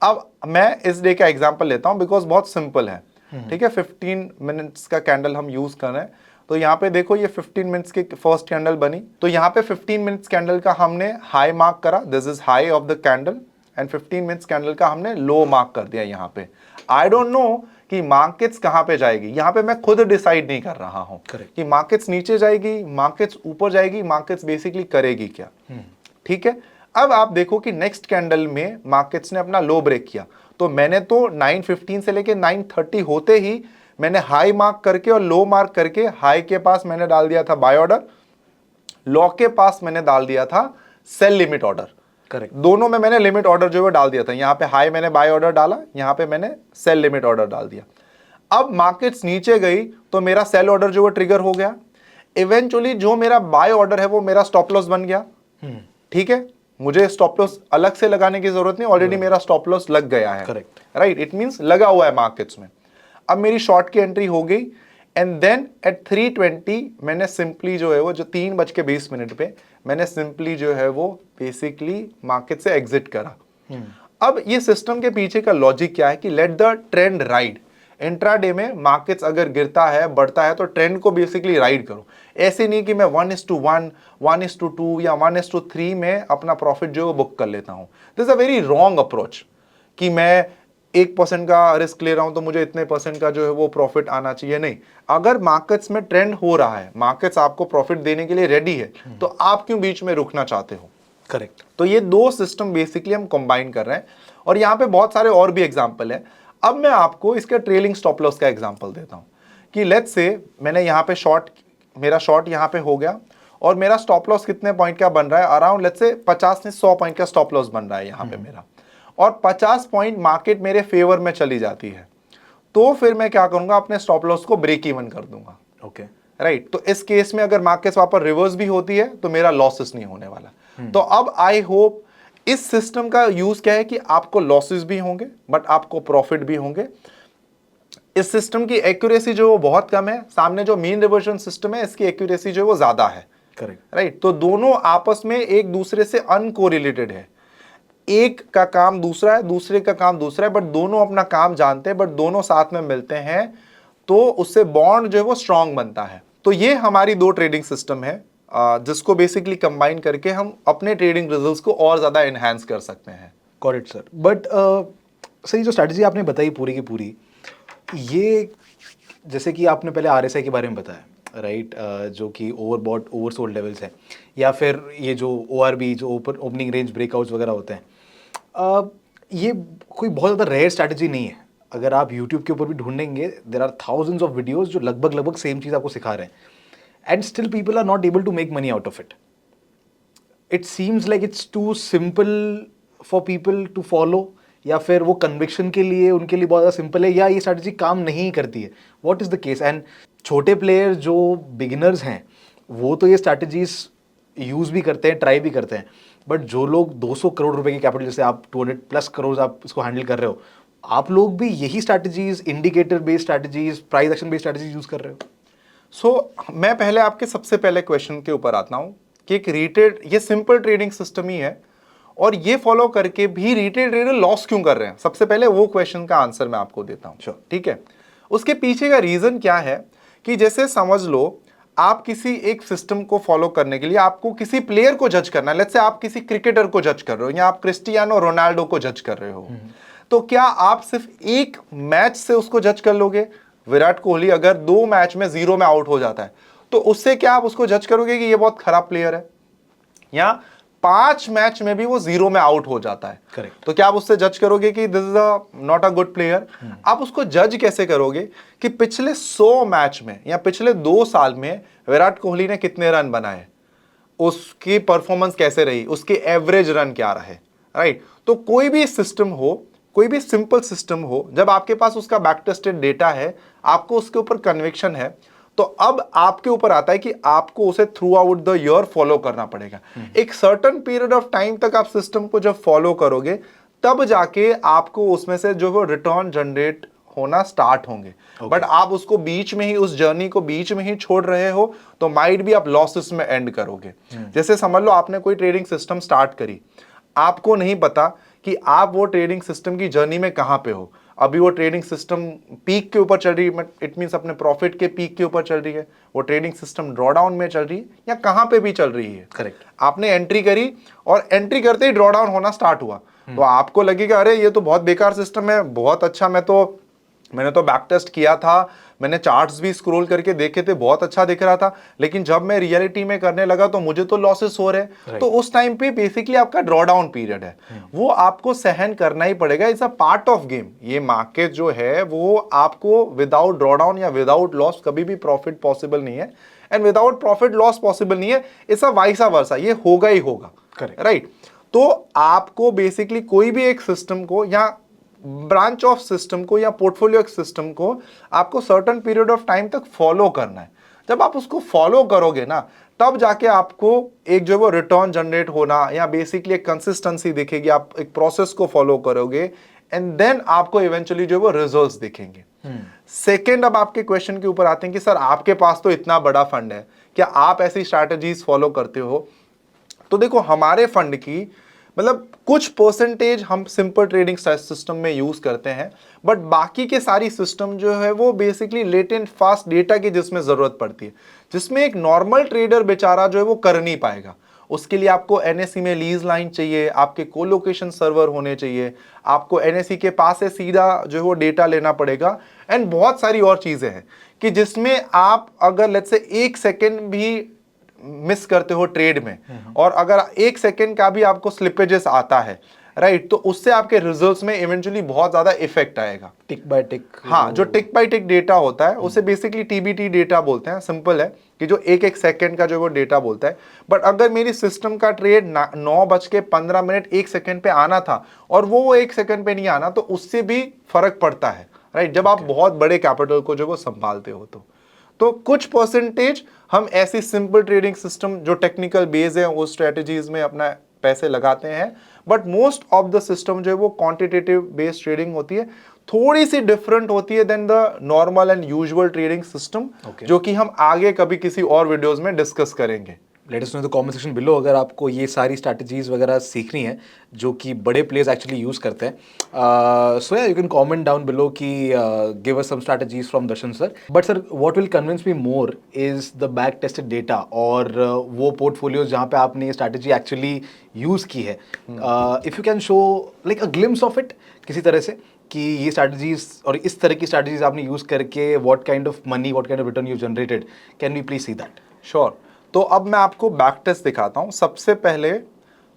अब मैं इस डे का एग्जाम्पल लेता हूँ बिकॉज बहुत सिंपल है। ठीक है, 15 मिनट्स का कैंडल हम यूज कर रहे हैं। तो यहाँ पे देखो ये 15 मिनट्स की फर्स्ट कैंडल बनी, तो यहाँ पे 15 मिनट्स कैंडल का हमने हाई मार्क करा, this is high of the candle, and 15 minutes candle का हमने लो मार्क कर दिया यहाँ पे। आई डोंट नो कि मार्केट्स कहाँ पे जाएगी, यहाँ पे मैं खुद डिसाइड नहीं कर रहा हूँ कि मार्केट्स नीचे जाएगी, मार्केट्स ऊपर जाएगी, मार्केट्स बेसिकली करेगी क्या। ठीक है, अब आप देखो कि नेक्स्ट कैंडल में मार्केट्स ने अपना लो ब्रेक किया, तो मैंने तो 9:15 से लेके 9:30 होते ही मैंने हाई मार्क करके और लो मार्क करके हाई के पास मैंने डाल दिया था बाय ऑर्डर, लो के पास मैंने डाल दिया था सेल लिमिट ऑर्डर। करेक्ट, दोनों में मैंने लिमिट ऑर्डर जो है डाल दिया था। यहाँ पे हाई मैंने बाय ऑर्डर डाला, यहाँ पे मैंने सेल लिमिट ऑर्डर डाल दिया। अब मार्केट्स नीचे गई तो मेरा सेल ऑर्डर जो है ट्रिगर हो गया। इवेंचुअली जो मेरा बाय ऑर्डर है वो मेरा स्टॉप लॉस बन गया। ठीक है, मुझे स्टॉप लॉस अलग से लगाने की जरूरत नहीं, ऑलरेडी मेरा स्टॉप लॉस लग गया है। करेक्ट, राइट, इट मींस लगा हुआ है मार्केट्स में। अब मेरी शॉर्ट की एंट्री हो गई एंड देन एट 3:20 मैंने सिंपली जो है वो जो 3:20 पे मैंने सिंपली जो है वो बेसिकली मार्केट से एग्जिट करा। अब ये सिस्टम के पीछे का लॉजिक क्या है कि let the trend ride. Intraday में मार्केट्स अगर गिरता है बढ़ता है तो ट्रेंड को बेसिकली राइड करो। ऐसे नहीं कि मैं 1:1, 1:2 या 1:3 में अपना प्रॉफिट जो है बुक कर लेता हूं। This a very wrong approach कि मैं 1% का रिस्क ले रहा हूं तो मुझे इतने % का जो है वो प्रॉफिट आना चाहिए। नहीं, अगर मार्केट्स में ट्रेंड हो रहा है, मार्केट्स आपको प्रॉफिट देने के लिए रेडी है, तो आप क्यों बीच में रुकना चाहते हो। करेक्ट, तो ये दो सिस्टम बेसिकली हम कंबाइन कर रहे हैं और यहाँ पे बहुत सारे और भी एग्जाम्पल है। अब मैं आपको इसके ट्रेलिंग स्टॉप लॉस का एग्जाम्पल देता हूँ कि लेट्स से मैंने यहाँ पे मेरा शॉर्ट यहाँ पे हो गया और मेरा स्टॉप लॉस कितने पॉइंट का बन रहा है, अराउंड लेट्स से 50 से 100 पॉइंट का स्टॉप लॉस बन रहा है यहाँ पे मेरा, और 50 पॉइंट मार्केट मेरे फेवर में चली जाती है, तो फिर मैं क्या करूंगा, अपने स्टॉप लॉस को ब्रेक इवन कर दूंगा। Okay, right. तो इस केस में अगर मार्केट वहां पर रिवर्स भी होती है तो मेरा लॉसेस नहीं होने वाला। तो अब आई होप इस सिस्टम का यूज क्या है कि आपको लॉसेस भी होंगे बट आपको प्रॉफिट भी होंगे। इस सिस्टम की एक्यूरेसी जो वो बहुत कम है, सामने जो मीन रिवर्जन सिस्टम है इसकी एक्यूरेसी जो है वो ज्यादा है। करेक्ट। राइट। तो दोनों आपस में एक दूसरे से अनकोरिलेटेड है, एक का काम दूसरा है, दूसरे का काम दूसरा है, बट दोनों अपना काम जानते हैं, बट दोनों साथ में मिलते हैं तो उससे बॉन्ड जो है वो स्ट्रांग बनता है। तो ये हमारी दो ट्रेडिंग सिस्टम है जिसको बेसिकली कंबाइन करके हम अपने ट्रेडिंग रिजल्ट्स को और ज्यादा एनहांस कर सकते हैं। Got it sir. But sir ये जो स्ट्रैटेजी आपने बताई पूरी की पूरी, ये जैसे कि आपने पहले आरएसआई के बारे में बताया, राइट, जो कि ओवरबॉट ओवरसोल्ड लेवल्स हैं, या फिर ये जो ओआरबी जो ओपनिंग रेंज ब्रेकआउट्स वगैरह होते हैं, ये कोई बहुत ज़्यादा रेयर स्ट्रैटेजी नहीं है। अगर आप यूट्यूब के ऊपर भी ढूंढेंगे, there are thousands of videos जो लगभग सेम चीज़ आपको सिखा रहे हैं, and still people are not able to make money out of it. It seems like it's too simple for people to follow, या फिर वो कन्विक्शन के लिए उनके लिए बहुत ज़्यादा सिंपल है, या ये स्ट्रैटेजी काम नहीं करती है। What is the case? And छोटे प्लेयर जो बिगिनर्स हैं वो तो ये स्ट्रैटेजीज यूज़ भी करते हैं, ट्राई भी करते हैं, बट जो लोग 200 करोड़ रुपए की कैपिटल, जैसे आप 200+ करोड़ आप इसको हैंडल कर रहे हो, आप लोग भी यही strategies, indicator based strategies, price action based strategies use कर रहे हो? सो मैं पहले आपके सबसे पहले क्वेश्चन के ऊपर आता हूं कि एक रिटेल, ये सिंपल ट्रेडिंग सिस्टम ही है और ये फॉलो करके भी रिटेल ट्रेडर लॉस क्यों कर रहे हैं, सबसे पहले वो क्वेश्चन का आंसर मैं आपको देता हूं। ठीक है। उसके पीछे का रीजन क्या है कि जैसे समझ लो आप किसी एक सिस्टम को फॉलो करने के लिए आपको किसी प्लेयर को जज करना है। लेट्स से आप किसी क्रिकेटर को जज कर रहे हो या आप क्रिस्टियानो रोनाल्डो को जज कर रहे हो, तो क्या आप सिर्फ एक मैच से उसको जज कर लोगे? विराट कोहली अगर 2 मैच में 0 में आउट हो जाता है तो उससे क्या आप उसको जज करोगे कि ये बहुत खराब प्लेयर है? या 5 मैच में भी वो 0 में आउट हो जाता है, करेक्ट, तो क्या आप उससे जज करोगे कि this is not a good player? आप उसको जज कैसे करोगे कि पिछले 100 मैच में या पिछले 2 साल में विराट कोहली ने कितने रन बनाए, उसकी परफॉर्मेंस कैसे रही, उसके एवरेज रन क्या रहे, राइट? तो कोई भी सिस्टम हो, कोई भी सिंपल सिस्टम हो, जब आपके पास उसका बैक टेस्टेड डेटा है, आपको उसके ऊपर कन्विक्शन है, तो अब आपके ऊपर आता है कि आपको उसे through out the year follow करना पड़ेगा। एक सर्टेन पीरियड ऑफ टाइम तक आप सिस्टम को जब फॉलो करोगे तब जाके आपको उसमें से जो वो रिटर्न जनरेट होना स्टार्ट होंगे। बट आप उसको बीच में ही, उस जर्नी को बीच में ही छोड़ रहे हो तो माइट भी आप लॉसेस में एंड करोगे। जैसे समझ लो आपने कोई ट्रेडिंग सिस्टम स्टार्ट करी, आपको नहीं पता कि आप वो ट्रेडिंग सिस्टम की जर्नी में कहां पे हो। अभी वो ट्रेडिंग सिस्टम पीक के ऊपर चल रही है, इट मींस अपने प्रॉफिट के पीक के ऊपर चल रही है, वो ट्रेडिंग सिस्टम ड्रॉडाउन में चल रही है या कहां पे भी चल रही है। करेक्ट। आपने एंट्री करी और एंट्री करते ही ड्रॉडाउन होना स्टार्ट हुआ, तो आपको लगेगा अरे ये तो बहुत बेकार सिस्टम है, बहुत अच्छा, मैंने तो बैक टेस्ट किया था, मैंने चार्ट्स भी स्क्रॉल करके देखे थे, बहुत अच्छा दिख रहा था, लेकिन जब मैं रियलिटी में करने लगा तो मुझे तो लॉसेस हो रहे। तो उस टाइम पे बेसिकली आपका ड्रॉडाउन पीरियड है, वो आपको सहन करना ही पड़ेगा। It's a part of game. ये मार्केट जो है वो आपको विदाउट ड्रॉडाउन या विदाउट लॉस कभी भी प्रॉफिट पॉसिबल नहीं है, and without profit loss possible नहीं है। इट्स अ वाइसा वर्सा, ये होगा ही होगा, राइट? तो आपको बेसिकली कोई भी एक सिस्टम को या ब्रांच ऑफ सिस्टम को या पोर्टफोलियो सिस्टम को आपको सर्टेन पीरियड ऑफ टाइम तक फॉलो करना है। जब आप उसको फॉलो करोगे ना, तब जाके आपको एक जो वो रिटर्न जनरेट होना या बेसिकली एक कंसिस्टेंसी दिखेगी। आप एक प्रोसेस को फॉलो करोगे एंड देन आपको इवेंचुअली जो वो रिजल्ट्स दिखेंगे। सेकेंड, अब आपके क्वेश्चन के ऊपर आते हैं कि सर आपके पास तो इतना बड़ा फंड है, क्या आप ऐसी स्ट्रैटेजीज फॉलो करते हो? तो देखो, हमारे फंड की मतलब कुछ परसेंटेज हम सिंपल ट्रेडिंग सिस्टम में यूज करते हैं, बट बाकी के सारी सिस्टम जो है वो बेसिकली लेटेंट फास्ट डेटा की जिसमें जरूरत पड़ती है, जिसमें एक नॉर्मल ट्रेडर बेचारा जो है वो कर नहीं पाएगा। उसके लिए आपको एनएससी में लीज लाइन चाहिए, आपके कोलोकेशन सर्वर होने चाहिए, आपको एनएससी के पास से सीधा जो है वो डेटा लेना पड़ेगा, एंड बहुत सारी और चीजें हैं कि जिसमें आप अगर लेट्स से 1 सेकेंड भी मिस करते हो ट्रेड में, और अगर 1 सेकेंड का भी आपको स्लिपेजेस आता है, राइट, तो उससे आपके रिजल्ट्स में इवेंचुअली बहुत ज्यादा इफेक्ट आएगा। टिक बाय टिक, हाँ, जो टिक बाय टिक डेटा होता है उसे बेसिकली टीबीटी डेटा बोलते हैं। सिंपल है कि जो 1 सेकेंड का जो वो डेटा बोलता है। बट अगर मेरी सिस्टम का ट्रेड 9:15 1 सेकेंड पे आना था और वो 1 सेकेंड पे नहीं आना, तो उससे भी फर्क पड़ता है, राइट, जब आप बहुत बड़े कैपिटल को जो वो संभालते हो। तो कुछ परसेंटेज हम ऐसी सिंपल ट्रेडिंग सिस्टम जो टेक्निकल बेस है उस स्ट्रेटजीज में अपना पैसे लगाते हैं, but most of the system जो है वो क्वांटिटेटिव बेस्ड ट्रेडिंग होती है, थोड़ी सी डिफरेंट होती है then the normal and usual trading system, जो कि हम आगे कभी किसी और वीडियोस में डिस्कस करेंगे। Late us know in the comment section below अगर आपको ये सारी स्ट्रैटेजीज वगैरह सीखनी है जो कि बड़े प्लेयर्स एक्चुअली यूज करते हैं। सो या you can comment down below कि give us some strategies from Darshan sir. But sir what will convince me more is the back tested data और वो पोर्टफोलियोज जहाँ पे आपने ये स्ट्रैटेजी एक्चुअली यूज की है। If you can show like a glimpse of it किसी तरह से कि ये स्ट्रैटेजीज और इस तरह की स्ट्रैटेजीज आपने यूज करके what kind of money what kind of return you generated, can we please see that? Sure. तो अब मैं आपको बैक टेस्ट दिखाता हूं। सबसे पहले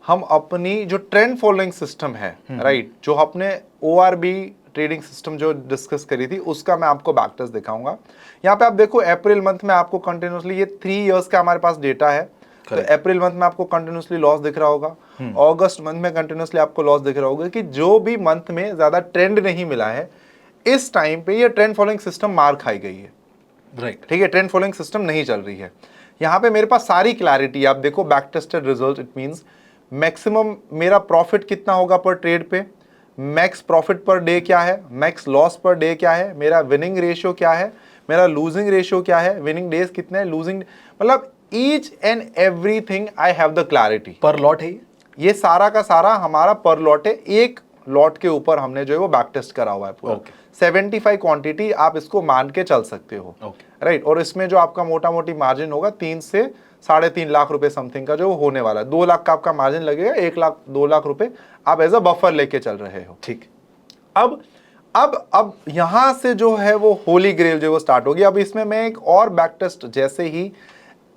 हम अपनी जो ट्रेंड फॉलोइंग सिस्टम है, राइट, जो आपने ORB ट्रेडिंग सिस्टम जो डिस्कस करी थी उसका मैं आपको बैक टेस्ट दिखाऊंगा। यहाँ पे आप देखो अप्रैल मंथ में आपको कंटिन्यूसली ये 3 इयर्स का हमारे पास डेटा है, तो अप्रैल मंथ में आपको कंटिन्यूसली लॉस दिख रहा होगा, अगस्त मंथ में कंटिन्यूसली आपको लॉस दिख रहा होगा कि जो भी मंथ में ज्यादा ट्रेंड नहीं मिला है इस टाइम पे ये ट्रेंड फॉलोइंग सिस्टम मार खाई गई है, राइट। ठीक है, ट्रेंड फॉलोइंग सिस्टम नहीं चल रही है। यहाँ पे मेरे पास सारी क्लैरिटी, आप देखो back tested result, it means maximum मेरा प्रॉफिट कितना होगा पर ट्रेड पे, मैक्स प्रॉफिट पर डे क्या है, मैक्स लॉस पर डे क्या है, मेरा विनिंग रेशियो क्या है, मेरा लूजिंग रेशियो क्या है, विनिंग डेज कितने हैं, लूजिंग, मतलब each and everything I have the clarity. पर लॉट है ये सारा का सारा हमारा पर लॉट है, एक लॉट के ऊपर हमने जो है वो बैक टेस्ट करा हुआ है पूरा। 75 क्वांटिटी आप इसको मान के चल सकते हो, राइट। और इसमें जो आपका मोटा मोटी मार्जिन होगा 3 से 3.5 लाख रुपए समथिंग का जो होने वाला है। 2 लाख का आपका मार्जिन लगेगा, 1 लाख 2 लाख रुपए आप एज अ बफर लेके चल रहे हो, ठीक। अब यहां से जो है वो होली ग्रेल जो वो स्टार्ट होगी। अब इसमें मैं एक और बैक टेस्ट जैसे ही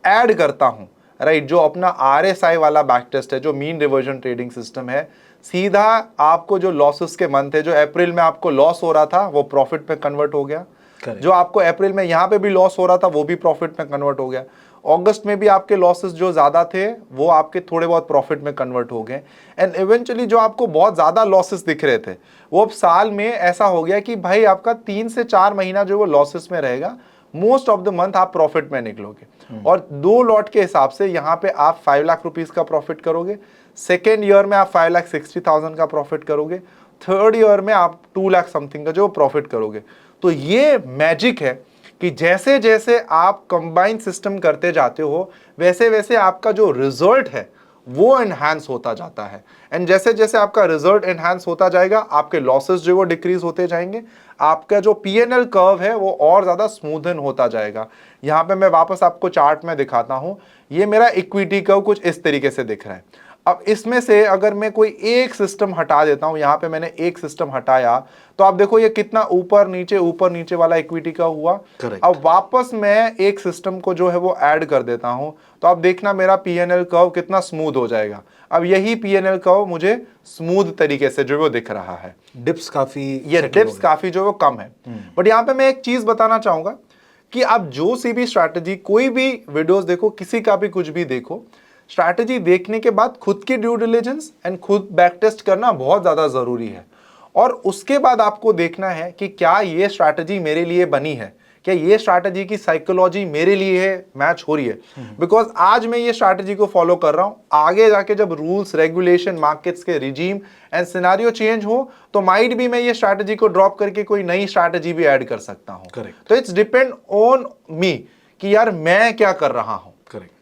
ऐड करता हूं, राइट, जो अपना RSI वाला बैक टेस्ट है, जो मीन रिवर्जन ट्रेडिंग सिस्टम है, सीधा आपको जो लॉसेस के मंथ है, जो अप्रैल में आपको लॉस हो रहा था वो प्रॉफिट में कन्वर्ट हो गया, जो आपको अप्रैल में यहां पे भी लॉस हो रहा था वो भी प्रॉफिट में कन्वर्ट हो गया, अगस्त में भी आपके लॉसेस जो ज्यादा थे वो आपके थोड़े बहुत प्रॉफिट में कन्वर्ट हो गए, एंड इवेंचुअली जो आपको बहुत ज्यादा लॉसेस दिख रहे थे वो अब साल में ऐसा हो गया कि भाई आपका 3 से 4 महीना जो वो लॉसेस में रहेगा, मोस्ट ऑफ द मंथ आप प्रॉफिट में निकलोगे। और 2 लॉट के हिसाब से यहाँ पे आप 5 लाख रुपीज का प्रॉफिट करोगे, सेकेंड ईयर में आप 5,60,000 का प्रॉफिट करोगे, थर्ड ईयर में आप 2 लाख समथिंग का जो प्रॉफिट करोगे। तो ये मैजिक है कि जैसे जैसे आप कंबाइन सिस्टम करते जाते हो वैसे वैसे आपका जो रिजल्ट है वो एनहांस होता जाता है, एंड जैसे जैसे आपका रिजल्ट एनहांस होता जाएगा आपके लॉसेस जो वो डिक्रीज होते जाएंगे, आपका जो P&L कर्व है वो और ज्यादा स्मूथन होता जाएगा। यहाँ पे मैं वापस आपको चार्ट में दिखाता हूँ, ये मेरा इक्विटी कर्व कुछ इस तरीके से दिख रहा है। अब इसमें से अगर मैं कोई एक सिस्टम हटा देता हूं, यहां पे मैंने एक सिस्टम हटाया, तो आप देखो ये कितना ऊपर नीचे वाला इक्विटी का हुआ। अब वापस मैं एक सिस्टम को जो है वो ऐड कर देता हूं, तो आप देखना मेरा P&L कर्व कितना स्मूथ हो जाएगा। अब यही P&L कर्व मुझे स्मूथ तरीके से जो वो दिख रहा है, डिप्स काफी जो वो कम है। बट यहाँ पे मैं एक चीज बताना चाहूंगा कि आप जो सी भी स्ट्रैटेजी, कोई भी वीडियोस देखो, किसी का भी कुछ भी देखो, स्ट्रैटेजी देखने के बाद खुद की ड्यू डिलिजेंस एंड खुद बैक टेस्ट करना बहुत ज्यादा जरूरी है। और उसके बाद आपको देखना है कि क्या ये स्ट्रैटेजी मेरे लिए बनी है, क्या ये स्ट्रैटेजी की साइकोलॉजी मेरे लिए मैच हो रही है। बिकॉज आज मैं ये स्ट्रैटेजी को फॉलो कर रहा हूं, आगे जाके जब रूल्स रेगुलेशन मार्केट्स के रिजीम एंड सिनेरियो चेंज हो तो माइट भी मैं ये स्ट्रैटेजी को ड्रॉप करके कोई नई स्ट्रैटेजी भी ऐड कर सकता हूं। करेक्ट। तो इट्स डिपेंड ऑन मी कि यार मैं क्या कर रहा हूं। करेक्ट।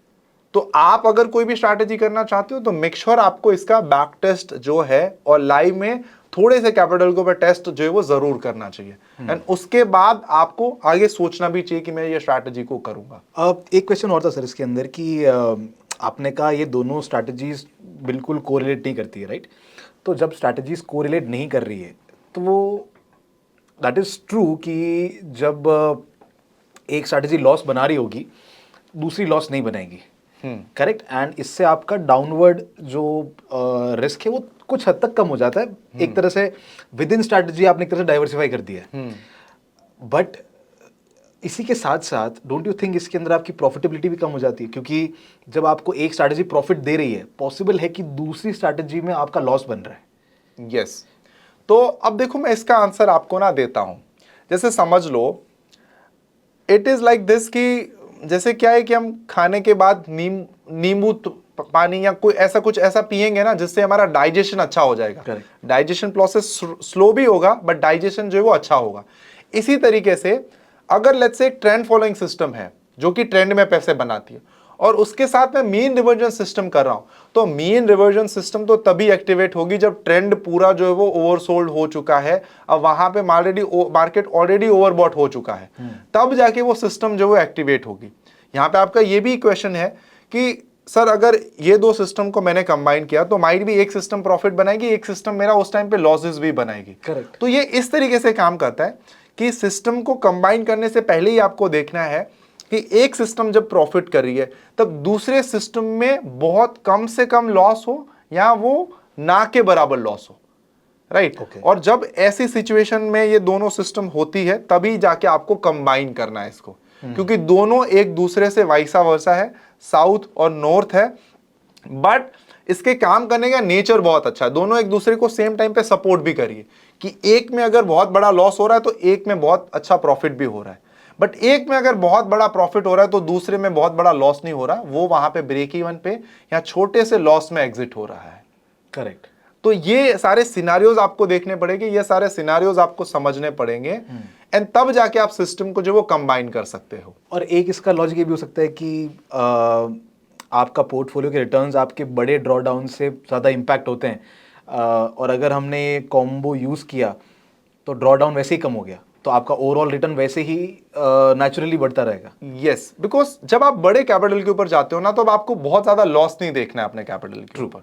तो आप अगर कोई भी स्ट्रैटेजी करना चाहते हो तो मेक श्योर आपको इसका बैक टेस्ट जो है और लाइव में थोड़े से कैपिटल के ऊपर टेस्ट जो है वो जरूर करना चाहिए, एंड उसके बाद आपको आगे सोचना भी चाहिए कि मैं ये स्ट्रैटेजी को करूंगा। अब एक क्वेश्चन और था सर इसके अंदर कि आपने कहा ये दोनों स्ट्रैटेजीज बिल्कुल कोरिलेट नहीं करती है, राइट? तो जब स्ट्रैटेजीज कोरिलेट नहीं कर रही है तो वो दैट इज ट्रू कि जब एक स्ट्रैटेजी लॉस बना रही होगी दूसरी लॉस नहीं बनाएगी, करेक्ट? एंड इससे आपका डाउनवर्ड जो रिस्क है वो कुछ हद तक कम हो जाता है। एक तरह से विद इन स्ट्रैटेजी आपने एक तरह से डाइवर्सिफाई कर दिया है। बट इसी के साथ साथ डोंट यू थिंक इसके अंदर आपकी प्रॉफिटेबिलिटी भी कम हो जाती है, क्योंकि जब आपको एक स्ट्रैटेजी प्रॉफिट दे रही है पॉसिबल है कि दूसरी स्ट्रैटेजी में आपका लॉस बन रहा है। यस। तो अब देखो मैं इसका आंसर आपको ना देता हूं। जैसे समझ लो इट इज लाइक दिस कि जैसे क्या है कि हम खाने के बाद नींबू पानी या कोई ऐसा कुछ ऐसा पिएंगे ना जिससे हमारा डाइजेशन अच्छा हो जाएगा। डाइजेशन प्रोसेस स्लो भी होगा बट डाइजेशन जो है वो अच्छा होगा। इसी तरीके से अगर लेट्स से एक ट्रेंड फॉलोइंग सिस्टम है जो कि ट्रेंड में पैसे बनाती है और उसके साथ में मीन रिवर्जन सिस्टम कर रहा हूं, तो मीन रिवर्जन सिस्टम तो तभी एक्टिवेट होगी जब ट्रेंड पूरा जो है वो ओवरसोल्ड हो चुका है, अब वहां पे मार्केट ऑलरेडी ओवरबॉट हो चुका है, तब जाके वो सिस्टम जो है एक्टिवेट होगी। यहां पे आपका ये भी क्वेश्चन है कि सर अगर ये दो सिस्टम को मैंने कंबाइन किया तो माइट भी एक सिस्टम प्रॉफिट बनाएगी, एक सिस्टम मेरा उस टाइम पे लॉसेस भी बनाएगी। करेक्ट। तो ये इस तरीके से काम करता है कि सिस्टम को कंबाइन करने से पहले ही आपको देखना है कि एक सिस्टम जब प्रॉफिट कर रही है तब दूसरे सिस्टम में बहुत कम से कम लॉस हो या वो ना के बराबर लॉस हो, राइट। और जब ऐसी सिचुएशन में ये दोनों सिस्टम होती है तभी जाके आपको कंबाइन करना है इसको, क्योंकि दोनों एक दूसरे से वाइसा वर्सा है, साउथ और नॉर्थ है, बट इसके काम करने का नेचर बहुत अच्छा है। दोनों एक दूसरे को सेम टाइम पे सपोर्ट भी करिए कि एक में अगर बहुत बड़ा लॉस हो रहा है तो एक में बहुत अच्छा प्रॉफिट भी हो रहा है, बट एक में अगर बहुत बड़ा प्रॉफिट हो रहा है तो दूसरे में बहुत बड़ा लॉस नहीं हो रहा, वो वहां पे ब्रेक इवन पे या छोटे से लॉस में एग्जिट हो रहा है। करेक्ट। तो ये सारे सिनारियोज आपको देखने पड़ेंगे, ये सारे सिनारियोज आपको समझने पड़ेंगे एंड तब जाके आप सिस्टम को जो वो कंबाइन कर सकते हो। और एक इसका लॉजिक ये भी हो सकता है कि आपका पोर्टफोलियो के रिटर्न्स आपके बड़े ड्रॉ डाउन से ज़्यादा इम्पैक्ट होते हैं, और अगर हमने कॉम्बो यूज़ किया तो ड्रॉ डाउन वैसे ही कम हो गया तो आपका ओवरऑल रिटर्न वैसे ही नेचुरली बढ़ता रहेगा। यस, बिकॉज जब आप बड़े कैपिटल के ऊपर जाते हो ना तो अब आपको बहुत ज्यादा लॉस नहीं देखना है अपने कैपिटल के ऊपर।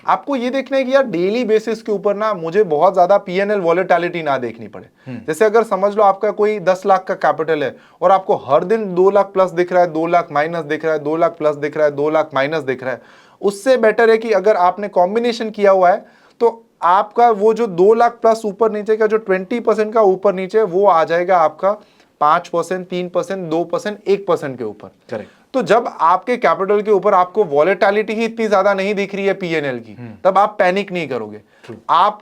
आपको ये देखना है कि यार डेली बेसिस के ऊपर ना मुझे बहुत ज्यादा पीएनएल वॉलेटिलिटी ना देखनी पड़े। जैसे अगर समझ लो आपका कोई 10 लाख का कैपिटल है और आपको हर दिन 2 लाख प्लस दिख रहा है, 2 लाख माइनस दिख रहा है, 2 लाख प्लस दिख रहा है, 2 लाख माइनस दिख रहा है, उससे बेटर है कि अगर आपने कॉम्बिनेशन किया हुआ है तो आपका वो जो 2 लाख प्लस ऊपर नीचे का जो 20% का ऊपर नीचे वो आ जाएगा आपका 5%, 3%, 2%, 1% के ऊपर। करेक्ट। तो जब आपके कैपिटल के ऊपर आपको वॉलेटिलिटी ही इतनी ज्यादा नहीं दिख रही है पीएनएल की, तब आप पैनिक नहीं करोगे, आप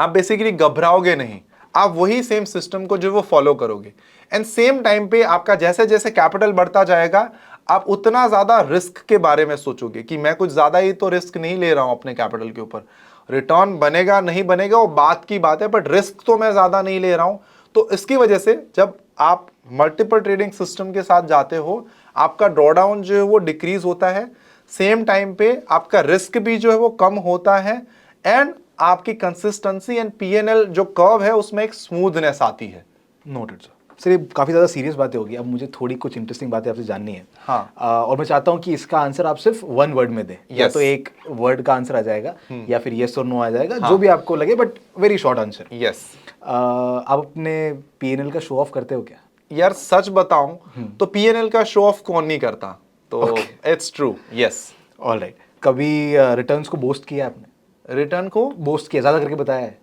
बेसिकली घबराओगे नहीं, आप वही सेम सिस्टम को जो वो फॉलो करोगे एंड सेम टाइम पे आपका जैसे जैसे कैपिटल बढ़ता जाएगा आप उतना ज्यादा रिस्क के बारे में सोचोगे कि मैं कुछ ज्यादा ही तो रिस्क नहीं ले रहा हूं अपने कैपिटल के ऊपर, रिटर्न बनेगा नहीं बनेगा वो बात की बात है, बट रिस्क तो मैं ज्यादा नहीं ले रहा हूं। तो इसकी वजह से जब आप मल्टीपल ट्रेडिंग सिस्टम के साथ जाते हो आपका ड्रॉडाउन जो है वो डिक्रीज होता है, सेम टाइम पे आपका रिस्क भी जो है वो कम होता है एंड आपकी कंसिस्टेंसी एंड पीएनएल जो कर्व है उसमें एक स्मूथनेस आती है। Noted sir. सर ये काफ़ी ज़्यादा सीरियस बातें होगी, अब मुझे थोड़ी कुछ इंटरेस्टिंग बातें आपसे जाननी है। हाँ। और मैं चाहता हूँ कि इसका आंसर आप सिर्फ वन वर्ड में दें। या तो एक वर्ड का आंसर आ जाएगा या फिर यस और नो आ जाएगा, जो भी आपको लगे, but very short answer. Yes. आप अपने पीएनएल का शो ऑफ करते हो क्या? यार सच बताऊं तो पीएनएल का शो ऑफ कौन नहीं करता, तो इट्स ट्रू। यस। ऑलराइट। कभी रिटर्न्स को बोस्ट किया आपने? रिटर्न को बोस्ट किया, ज़्यादा करके बताया है?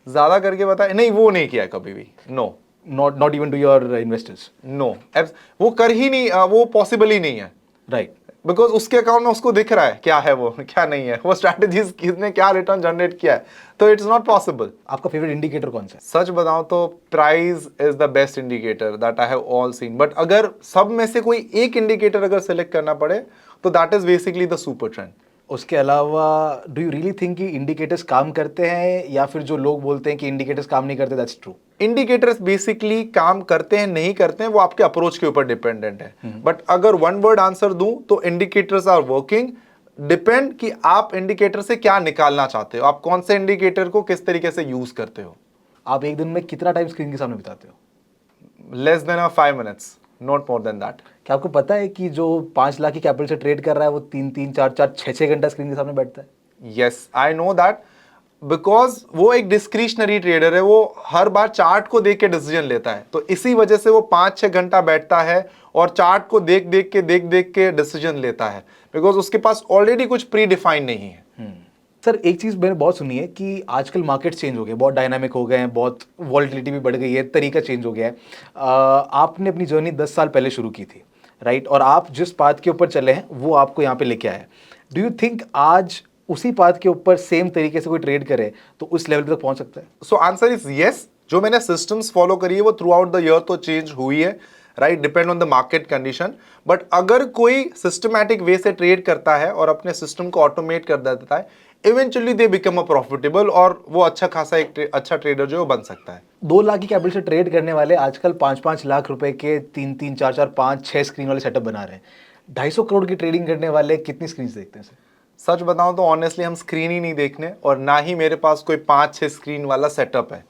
ज्यादा करके बताया नहीं, वो नहीं किया कभी भी। No, not even to your investors? No, वो कर ही नहीं, वो पॉसिबल ही नहीं है। राइट। बिकॉज उसके अकाउंट में उसको दिख रहा है क्या है वो क्या नहीं है, वो स्ट्रैटेजीज किसने क्या रिटर्न जनरेट किया है, तो इट्स नॉट पॉसिबल। आपका फेवरेट इंडिकेटर कौन सा है? सच बताऊं तो price is the best indicator that I have all scene, but अगर सब में से कोई एक इंडिकेटर अगर सेलेक्ट करना पड़े तो that is basically the super trend. उसके अलावा डू यू रियली थिंक कि इंडिकेटर्स काम करते हैं, या फिर जो लोग बोलते हैं कि इंडिकेटर्स काम नहीं करते, दैट्स ट्रू? इंडिकेटर्स बेसिकली काम करते हैं नहीं करते हैं वो आपके अप्रोच के ऊपर डिपेंडेंट है, बट अगर वन वर्ड आंसर दूं तो इंडिकेटर्स आर वर्किंग। डिपेंड कि आप इंडिकेटर से क्या निकालना चाहते हो, आप कौन से इंडिकेटर को किस तरीके से यूज करते हो। आप एक दिन में कितना टाइम स्क्रीन के सामने बिताते हो? Less than 5 minutes, not more than that. क्या आपको पता है कि जो 5 लाख की कैपिटल से ट्रेड कर रहा है वो 3-3, 4-4, 6-6 घंटा स्क्रीन के सामने बैठता है? Yes, I know that, because वो एक डिस्क्रिशनरी ट्रेडर है, वो हर बार चार्ट को देख के डिसीजन लेता है, तो इसी वजह से वो 5-6 घंटा बैठता है और चार्ट को देख देख के डिसीजन लेता है, बिकॉज उसके पास ऑलरेडी कुछ प्री डिफाइन नहीं है। सर एक चीज़ मैंने बहुत सुनी है कि आजकल मार्केट चेंज हो गए, बहुत डायनामिक हो गए हैं, बहुत वॉलेटिलिटी भी बढ़ गई है, तरीका चेंज हो गया है। आपने अपनी जर्नी 10 साल पहले शुरू की थी, राइट? और आप जिस पाथ के ऊपर चले हैं वो आपको यहाँ पे लेके आया है। डू यू थिंक आज उसी पाथ के ऊपर सेम तरीके से कोई ट्रेड करे तो उस लेवल तक पहुंच सकता है? So answer is yes. जो मैंने सिस्टम्स फॉलो करी है वो थ्रू आउट द ईयर तो चेंज हुई है, right, depend on the market condition. But अगर कोई सिस्टमैटिक वे से ट्रेड करता है और अपने सिस्टम को ऑटोमेट कर देता है, eventually they become a profitable, और वो अच्छा खासा एक अच्छा ट्रेडर जो है वो बन सकता है। 2 लाख की कैपिटल से ट्रेड करने वाले आजकल 5-5 लाख रुपए के 3-3, 4-4, 5-6 स्क्रीन वाले सेटअप बना रहे हैं। 250 करोड़ की ट्रेडिंग करने वाले कितनी स्क्रीन देखते हैं सर? सच बताऊं तो ऑनेस्टली हम स्क्रीन ही नहीं देखने, और ना ही मेरे पास कोई 5-6 स्क्रीन वाला सेटअप है।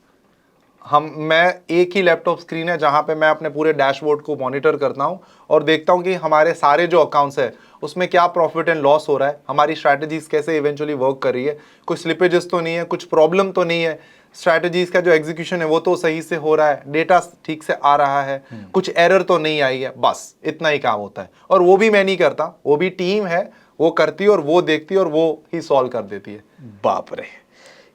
मैं एक ही लैपटॉप स्क्रीन है जहां पे मैं अपने पूरे डैशबोर्ड को मॉनिटर करता हूं और देखता हूं कि हमारे सारे जो अकाउंट्स है उसमें क्या प्रॉफिट एंड लॉस हो रहा है, हमारी स्ट्रैटेजीज कैसे इवेंचुअली वर्क कर रही है, कोई स्लिपेजेस तो नहीं है, कुछ प्रॉब्लम तो नहीं है, स्ट्रैटेजीज का जो एग्जीक्यूशन है वो तो सही से हो रहा है, डेटा ठीक से आ रहा है, कुछ एरर तो नहीं आई है, बस इतना ही काम होता है। और वो भी मैं नहीं करता, वो भी टीम है, वो करती है और वो देखती है और वो ही सॉल्व कर देती है। बाप रे,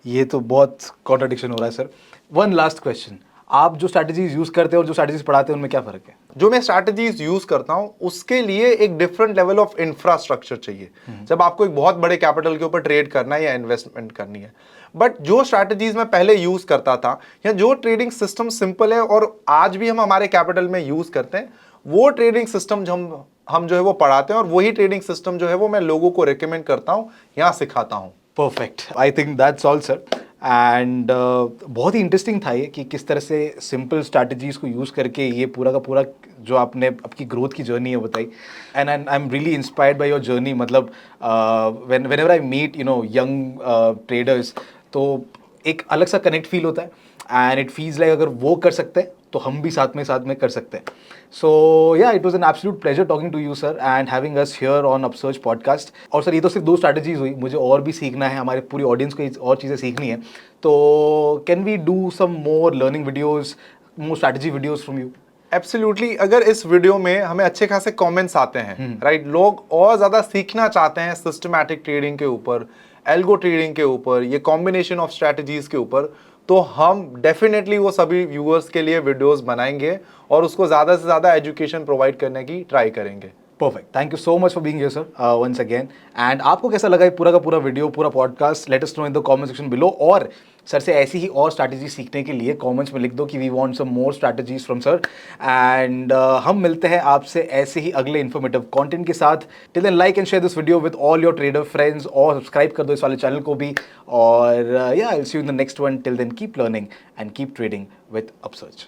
ये तो बहुत कॉन्ट्रडिक्शन हो रहा है सर। वन लास्ट क्वेश्चन, आप जो स्ट्रैटेजीज यूज करते हैं और जो स्ट्रैटेजीज पढ़ाते हैं उनमें क्या फर्क है? जो मैं स्ट्रैटेजीज यूज करता हूं उसके लिए एक डिफरेंट लेवल ऑफ इंफ्रास्ट्रक्चर चाहिए जब आपको एक बहुत बड़े कैपिटल के ऊपर ट्रेड करना है या इन्वेस्टमेंट करनी है। बट जो स्ट्रैटेजीज मैं पहले यूज करता था या जो ट्रेडिंग सिस्टम सिंपल है और आज भी हम हमारे कैपिटल में यूज करते हैं, वो ट्रेडिंग सिस्टम हम जो है वो पढ़ाते हैं और वही ट्रेडिंग सिस्टम जो है वो मैं लोगों को रिकमेंड करता हूं, यहाँ सिखाता हूं। Perfect, I think that's all sir. And बहुत ही इंटरेस्टिंग था ये कि किस तरह से सिंपल स्ट्रैटेजीज को यूज़ करके ये पूरा का पूरा जो आपने आपकी ग्रोथ की जर्नी है बताई। And I am really inspired by your journey. मतलब whenever I meet young traders, तो एक अलग सा कनेक्ट फील होता है एंड इट फील्स लाइक अगर वो कर सकते हैं तो हम भी साथ में कर सकते हैं। So yeah, it was an absolute pleasure talking to you sir and having us here on Upsurge podcast. और सर, ये तो सिर्फ 2 स्ट्रैटेजीज हुई, मुझे और भी सीखना है, हमारे पूरी ऑडियंस को और चीज़ें सीखनी है। तो can we do some more learning videos, more strategy videos from you? Absolutely, अगर इस वीडियो में हमें अच्छे खासे कमेंट्स आते हैं, राइट, लोग और ज़्यादा सीखना चाहते हैं सिस्टमैटिक ट्रेडिंग के ऊपर, एल्गो ट्रेडिंग के ऊपर, ये कॉम्बिनेशन ऑफ स्ट्रैटेजीज के ऊपर, तो हम डेफिनेटली वो सभी व्यूअर्स के लिए वीडियोस बनाएंगे और उसको ज़्यादा से ज़्यादा एजुकेशन प्रोवाइड करने की ट्राई करेंगे। Perfect, thank you so much for being here sir once again. And आपको कैसा लगा ये पूरा का पूरा वीडियो, पूरा podcast? Let us know in the comment section below. और सर से ऐसी ही और स्ट्रैटेजी सीखने के लिए कमेंट्स में लिख दो कि we want some more strategies from sir. And हम मिलते हैं आपसे ऐसे ही अगले इन्फॉर्मेटिव कंटेंट के साथ। Till then, like and share this video with all your trader friends और सब्सक्राइब कर दो इस वाले चैनल को भी। और yeah, I will see you in the next one. Till then, keep learning and keep trading with अपसर्च।